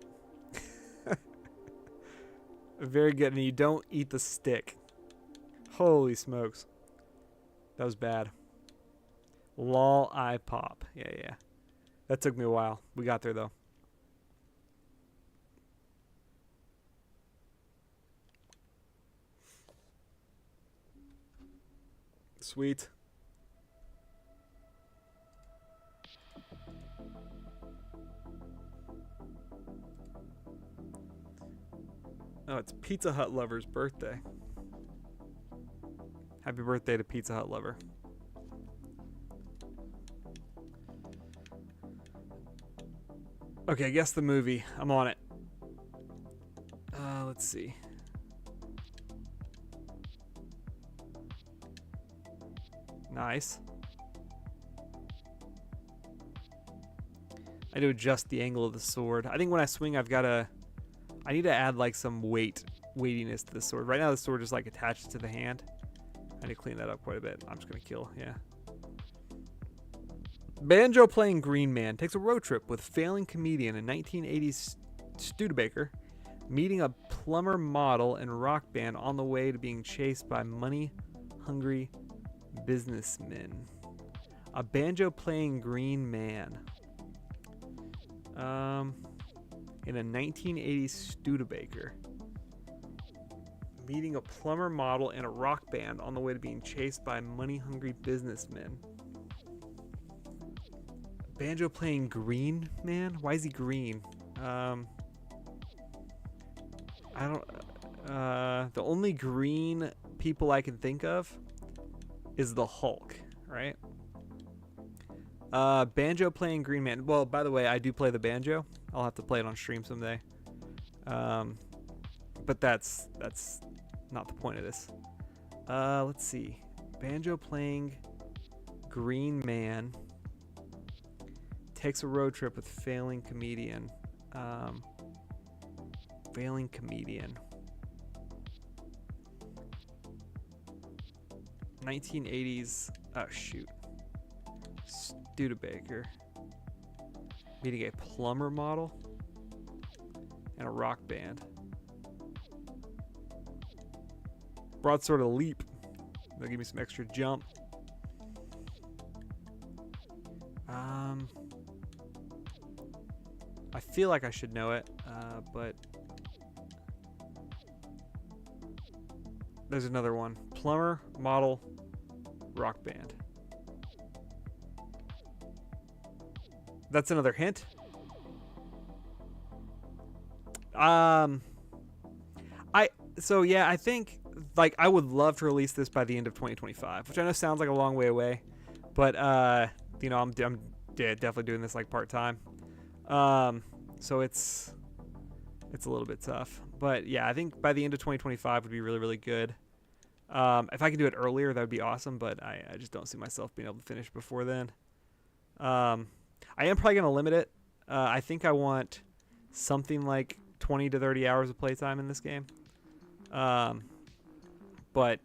Very good. And you don't eat the stick. Holy smokes. That was bad. Lol, I pop. Yeah. That took me a while. We got there, though. Sweet. Oh, it's Pizza Hut Lover's birthday. Happy birthday to Pizza Hut Lover. Okay, guess the movie. I'm on it. Let's see. Nice. I do adjust the angle of the sword. I think when I swing, I need to add like some weightiness to the sword. Right now the sword is like attached to the hand. I need to clean that up quite a bit. I'm just gonna kill, yeah. Banjo playing Green Man takes a road trip with failing comedian and 1980s Studebaker, meeting a plumber model and rock band on the way to being chased by money-hungry businessmen. A banjo playing Green Man. In a 1980s Studebaker, meeting a plumber model and a rock band on the way to being chased by money-hungry businessmen. Banjo playing Green Man? Why is he green? I don't. The only green people I can think of is the Hulk, right? Banjo playing Green Man. Well, by the way, I do play the banjo. I'll have to play it on stream someday. But that's not the point of this. Let's see. Banjo playing Green Man takes a road trip with failing comedian. Failing comedian. 1980s. Oh, shoot. Studebaker. Meeting a plumber model and a rock band. Broadsword of Leap. They'll give me some extra jump. I feel like I should know it, but there's another one. Plumber, model, rock band. That's another hint. I think like I would love to release this by the end of 2025, which I know sounds like a long way away, but I'm definitely doing this like part-time. So it's a little bit tough, but yeah, I think by the end of 2025 would be really, really good. If I could do it earlier, that would be awesome, but I just don't see myself being able to finish before then. I am probably going to limit it. I think I want something like 20 to 30 hours of playtime in this game. But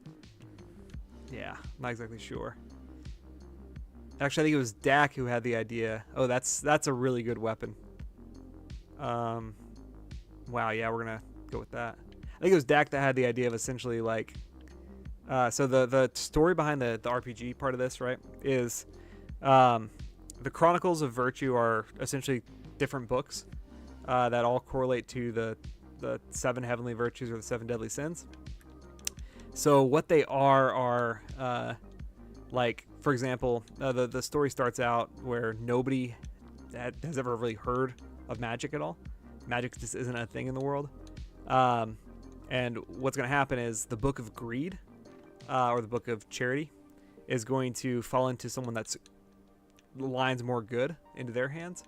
yeah, I'm not exactly sure. Actually, I think it was Dak who had the idea. Oh, that's a really good weapon. Wow, yeah, we're going to go with that. I think it was Dak that had the idea of essentially like, so the story behind the RPG part of this, right, is the Chronicles of Virtue are essentially different books that all correlate to the 7 heavenly virtues or the 7 deadly sins. So what they are like, for example, the story starts out where nobody has ever really heard of magic at all. Magic just isn't a thing in the world. And what's going to happen is the Book of Greed, or the Book of Charity, is going to fall into someone that's lines more good into their hands.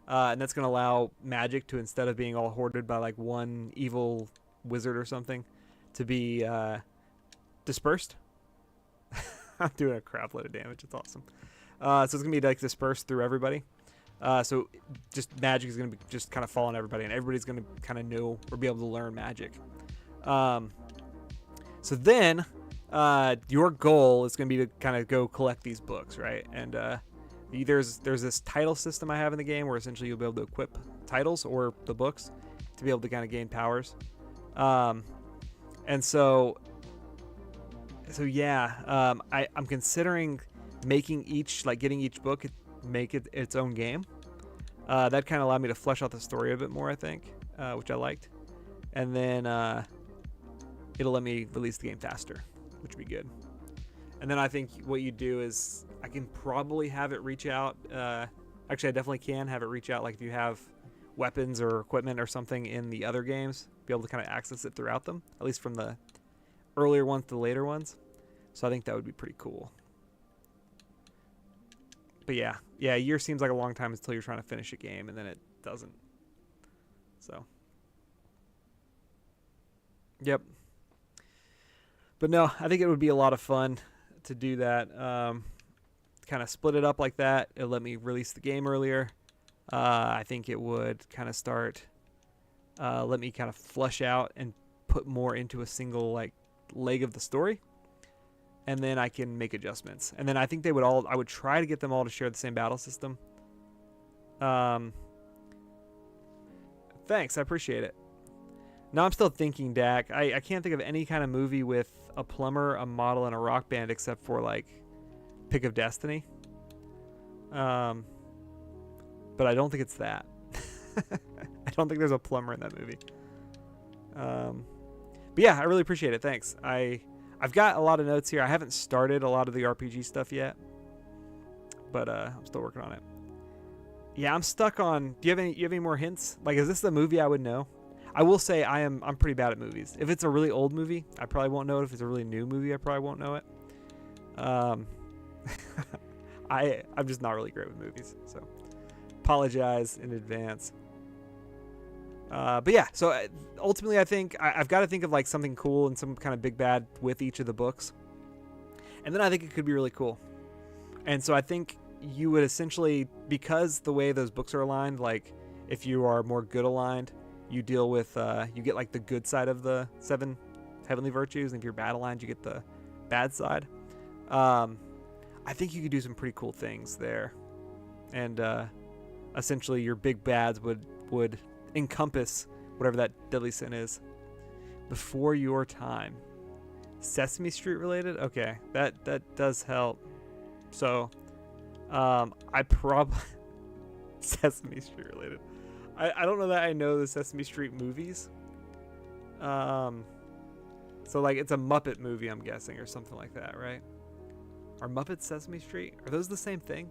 And that's going to allow magic to, instead of being all hoarded by like one evil wizard or something, to be dispersed. I'm doing a crap load of damage. It's awesome. So it's going to be like dispersed through everybody. So just magic is going to be just kind of fall on everybody, and everybody's going to kind of know or be able to learn magic. So then your goal is going to be to kind of go collect these books, right? And there's this title system I have in the game where essentially you'll be able to equip titles or the books to be able to kind of gain powers. And so yeah, I'm considering making getting each book, make it its own game. That kind of allowed me to flesh out the story a bit more, I think, which I liked. And then it'll let me release the game faster, which would be good. And then I think what you do is I can probably have it reach out. Actually, I definitely can have it reach out. Like if you have weapons or equipment or something in the other games, be able to kind of access it throughout them, at least from the earlier ones to the later ones. So I think that would be pretty cool. But yeah, a year seems like a long time until you're trying to finish a game, and then it doesn't. So, yep. But no, I think it would be a lot of fun to do that. Kind of split it up like that. It'll let me release the game earlier. I think it would kind of start, let me kind of flesh out and put more into a single leg of the story. And then I can make adjustments. And then I think I would try to get them all to share the same battle system. Thanks, I appreciate it. Now I'm still thinking, Dak. I can't think of any kind of movie with a plumber, a model, and a rock band except for Pick of Destiny. But I don't think it's that. I don't think there's a plumber in that movie. But yeah, I really appreciate it. Thanks. I've got a lot of notes here. I haven't started a lot of the RPG stuff yet, but I'm still working on it. Yeah, I'm stuck on. Do you have any more hints? Is this the movie I would know? I will say I'm pretty bad at movies. If it's a really old movie, I probably won't know it. If it's a really new movie, I probably won't know it. I'm just not really great with movies, so apologize in advance. But yeah, so ultimately I think I've got to think of something cool and some kind of big bad with each of the books. And then I think it could be really cool. And so I think you would essentially, because the way those books are aligned, if you are more good aligned, you deal with, you get the good side of the 7 heavenly virtues. And if you're bad aligned, you get the bad side. I think you could do some pretty cool things there. And essentially your big bads would encompass whatever that deadly sin is. Before your time. Sesame Street related? Okay, that does help. So I probably Sesame Street related. I don't know that I know the Sesame Street movies. So it's a Muppet movie, I'm guessing, or something like that, right? Are Muppets Sesame Street? Are those the same thing?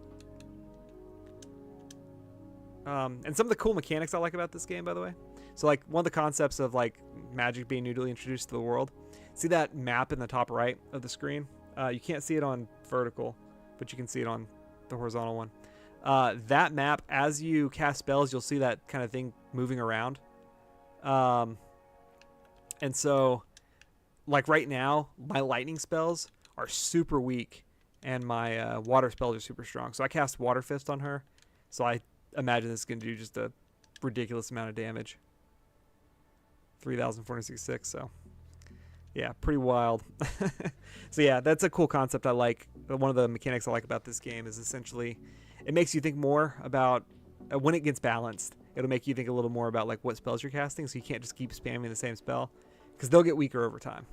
And some of the cool mechanics I like about this game, by the way. So one of the concepts of magic being newly introduced to the world. See that map in the top right of the screen? You can't see it on vertical, but you can see it on the horizontal one. That map, as you cast spells, you'll see that kind of thing moving around. And so right now, my lightning spells are super weak and my water spells are super strong. So I cast Water Fist on her. So I imagine this is going to do just a ridiculous amount of damage. 3,466, so yeah, pretty wild. So yeah, that's a cool concept I like. One of the mechanics I like about this game is essentially it makes you think more about when it gets balanced. It'll make you think a little more about what spells you're casting, so you can't just keep spamming the same spell because they'll get weaker over time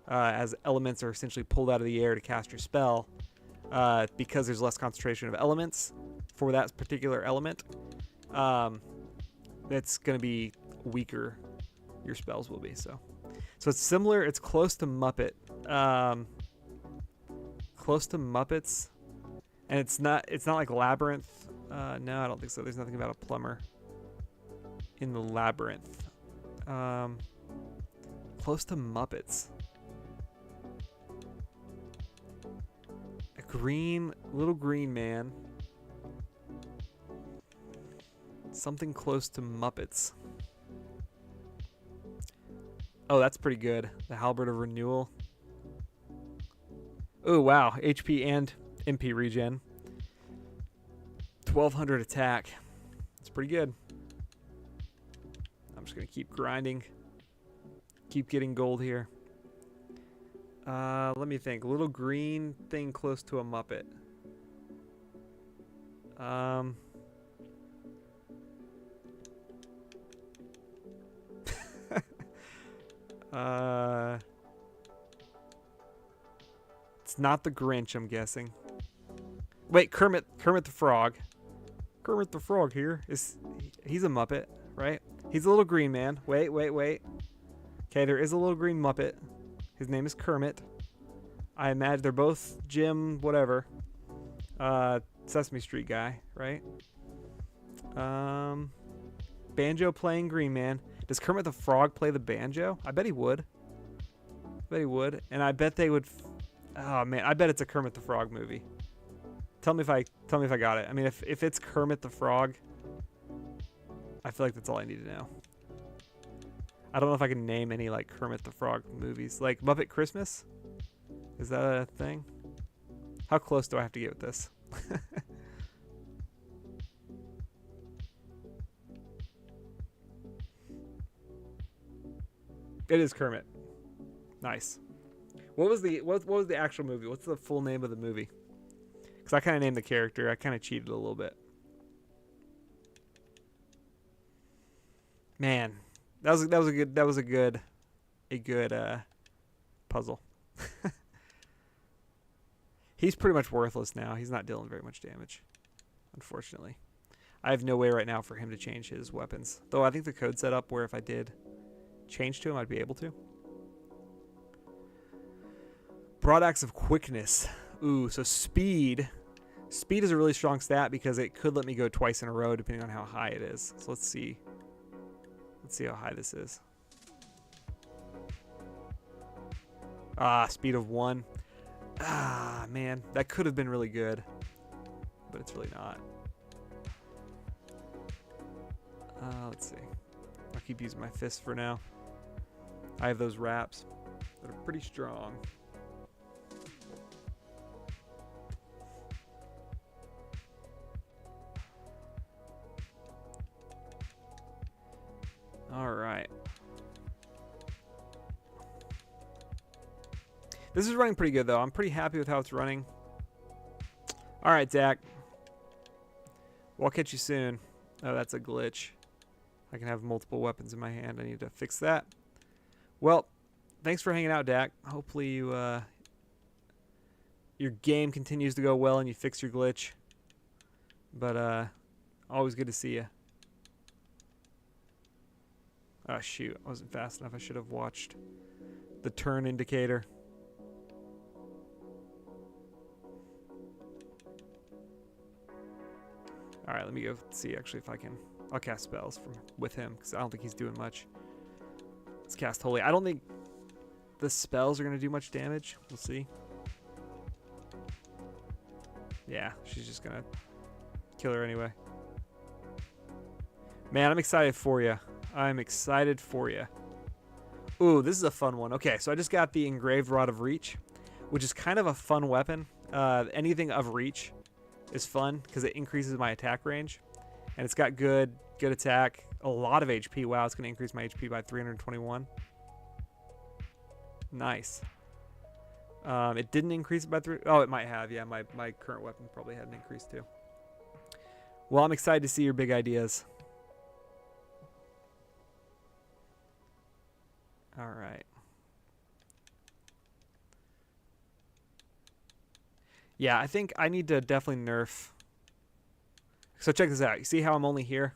as elements are essentially pulled out of the air to cast your spell. Because there's less concentration of elements for that particular element, that's going to be weaker. Your spells will be so it's similar. It's close to Muppet, close to Muppets, and it's not like Labyrinth. No, I don't think so. There's nothing about a plumber in the Labyrinth. Close to Muppets. Little green man. Something close to Muppets. Oh, that's pretty good. The Halberd of Renewal. Oh, wow. HP and MP regen. 1,200 attack. That's pretty good. I'm just going to keep grinding. Keep getting gold here. Let me think. Little green thing close to a Muppet. It's not the Grinch, I'm guessing. Wait, Kermit the Frog. Kermit the Frog here. He's a Muppet, right? He's a little green man. Wait. Okay, there is a little green Muppet. His name is Kermit. I imagine they're both Jim whatever. Sesame Street guy, right? Banjo playing green man. Does Kermit the Frog play the banjo? I bet he would. And I bet they would. Oh man, I bet it's a Kermit the Frog movie. Tell me if I got it. I mean, if it's Kermit the Frog, I feel like that's all I need to know. I don't know if I can name any like Kermit the Frog movies. Like Muppet Christmas? Is that a thing? How close do I have to get with this? It is Kermit. Nice. What was the actual movie? What's the full name of the movie? Because I kind of named the character. I kind of cheated a little bit. Man, that was a good puzzle. He's pretty much worthless now. He's not dealing very much damage, unfortunately. I have no way right now for him to change his weapons. Though I think the code's set up where if I did change to him, I'd be able to. Broad axe of quickness. Ooh, so speed. Speed is a really strong stat because it could let me go twice in a row depending on how high it is. So let's see. Let's see how high this is. Speed of 1. Man, that could have been really good, but it's really not. Let's see. I'll keep using my fist for now. I have those wraps that are pretty strong. All right. This is running pretty good, though. I'm pretty happy with how it's running. All right, Zach. Well, I'll catch you soon. Oh, that's a glitch. I can have multiple weapons in my hand. I need to fix that. Well, thanks for hanging out, Dak. Hopefully your game continues to go well and you fix your glitch. But always good to see you. Oh, shoot. I wasn't fast enough. I should have watched the turn indicator. All right, let me go see actually if I can. I'll cast spells with him because I don't think he's doing much. Let's cast Holy. I don't think the spells are going to do much damage. We'll see. Yeah, she's just going to kill her anyway. Man, I'm excited for you. I'm excited for you. Ooh, this is a fun one. Okay, so I just got the Engraved Rod of Reach, which is kind of a fun weapon. Anything of reach is fun because it increases my attack range. And it's got good attack, a lot of HP. Wow, it's going to increase my HP by 321. Nice. It didn't increase it by 3. Oh, it might have. Yeah, my current weapon probably had an increase too. Well, I'm excited to see your big ideas. All right. Yeah, I think I need to definitely nerf. So check this out. You see how I'm only here?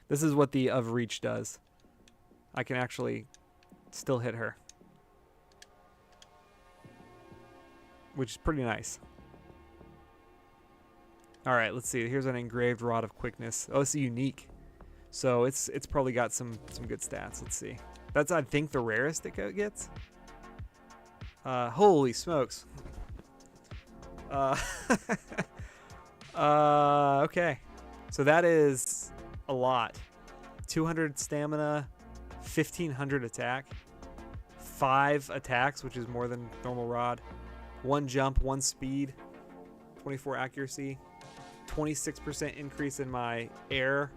This is what the of reach does. I can actually still hit her, which is pretty nice. All right, let's see. Here's an Engraved Rod of Quickness. Oh, it's unique. So it's probably got some good stats. Let's see. That's, I think, the rarest it gets. Holy smokes. Okay. So that is a lot. 200 stamina, 1500 attack, 5 attacks, which is more than normal rod, 1 jump, 1 speed, 24 accuracy, 26% increase in my air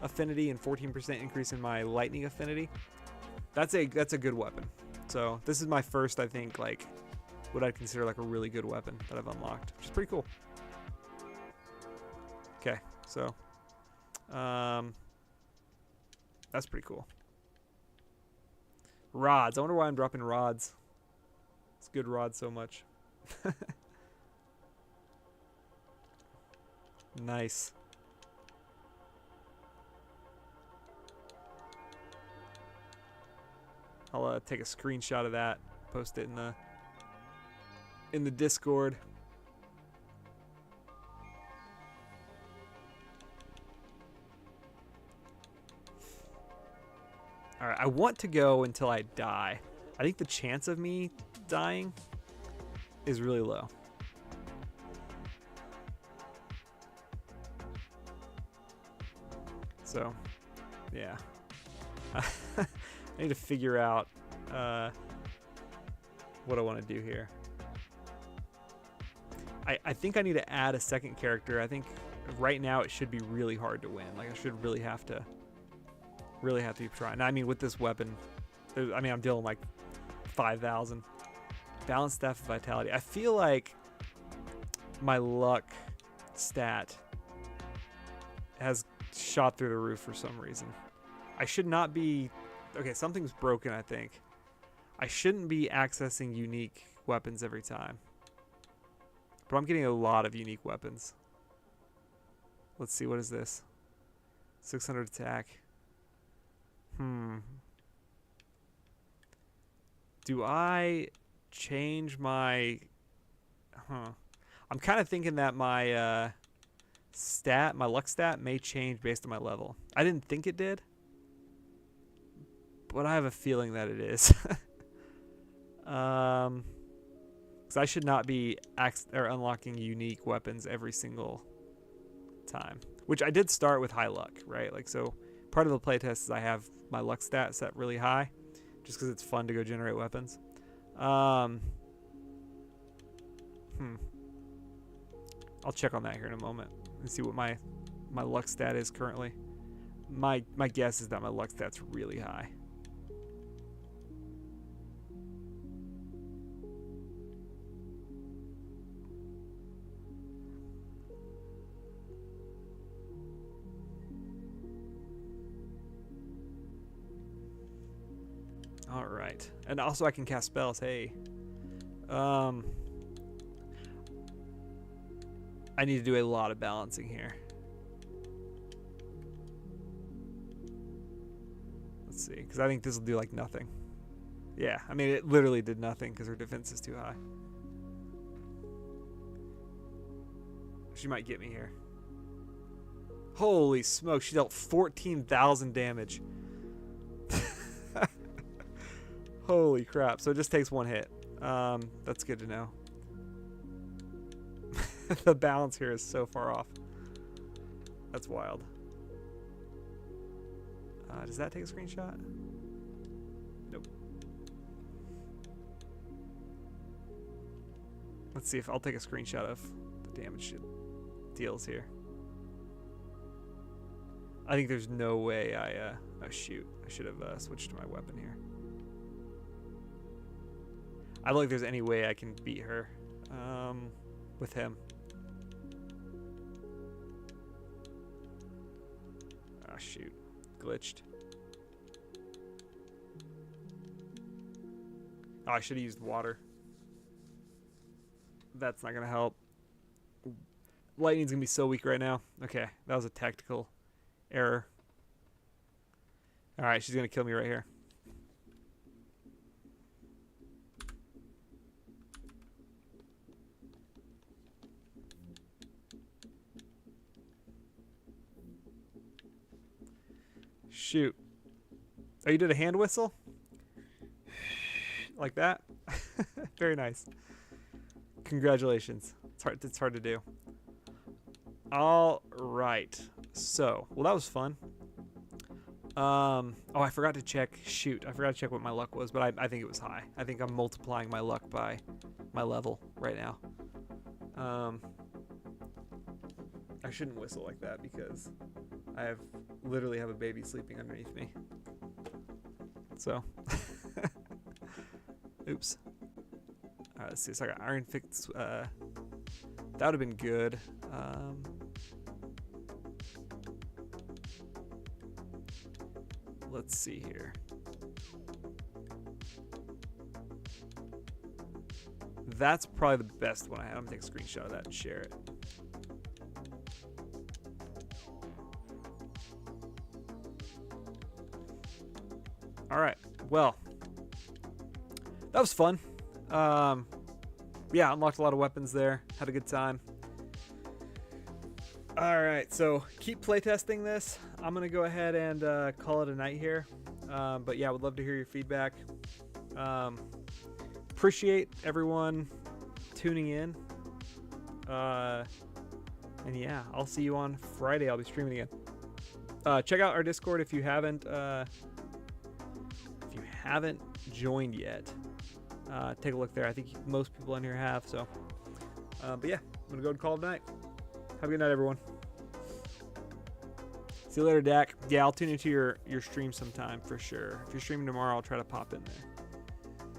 affinity, and 14% increase in my lightning affinity. That's a good weapon. So this is my first, I think, like what I'd consider like a really good weapon that I've unlocked, which is pretty cool. Okay, so that's pretty cool. Rods. I wonder why I'm dropping rods. It's good rods so much. Nice. I'll take a screenshot of that, post it in the Discord. All right, I want to go until I die. I think the chance of me dying is really low. So, yeah. I need to figure out what I want to do here. I think I need to add a second character. I think right now it should be really hard to win. Like I should really have to be trying. Now, I mean, with this weapon, I mean, I'm dealing like 5,000. Balanced staff of vitality. I feel like my luck stat has shot through the roof for some reason. I should not be... Okay, something's broken, I think. I shouldn't be accessing unique weapons every time. But I'm getting a lot of unique weapons. Let's see, what is this? 600 attack. Do I change my... I'm kind of thinking that my my luck stat may change based on my level. I didn't think it did, but I have a feeling that it is. Because I should not be unlocking unique weapons every single time. Which I did start with high luck, right? Like, so part of the playtest is I have my luck stat set really high, just because it's fun to go generate weapons. I'll check on that here in a moment and see what my luck stat is currently. My guess is that my luck stat's really high. All right, and also I can cast spells. Hey, I need to do a lot of balancing here. Let's see, because I think this will do like nothing. Yeah, I mean it literally did nothing because her defense is too high. She might get me here. Holy smoke, she dealt 14,000 damage. Holy crap. So it just takes one hit. That's good to know. The balance here is so far off. That's wild. Does that take a screenshot? Nope. Let's see if I'll take a screenshot of the damage it deals here. I think there's no way oh shoot. I should have switched to my weapon here. I don't think there's any way I can beat her with him. Ah, shoot. Glitched. Oh, I should have used water. That's not going to help. Lightning's going to be so weak right now. Okay, that was a tactical error. Alright, she's going to kill me right here. Shoot. Oh, you did a hand whistle? Like that? Very nice. Congratulations. It's hard to do. All right. So, well, that was fun. Oh, I forgot to check. Shoot, I forgot to check what my luck was, but I think it was high. I think I'm multiplying my luck by my level right now. I shouldn't whistle like that because I literally have a baby sleeping underneath me. So, oops. All right, let's see. So I got Iron Fix. That would have been good. Let's see here. That's probably the best one I have. I'm gonna take a screenshot of that and share it. All right. Well, that was fun. Yeah, unlocked a lot of weapons there. Had a good time. All right, so keep playtesting this. I'm gonna go ahead and call it a night here. But yeah, I would love to hear your feedback. Appreciate everyone tuning in. And yeah, I'll see you on Friday. I'll be streaming again. Check out our Discord if you haven't joined yet. Take a look there. I think most people in here have. So, but yeah, I'm gonna go and call it a night. Have a good night, everyone. See you later, Dak. Yeah, I'll tune into your stream sometime for sure. If you're streaming tomorrow, I'll try to pop in there.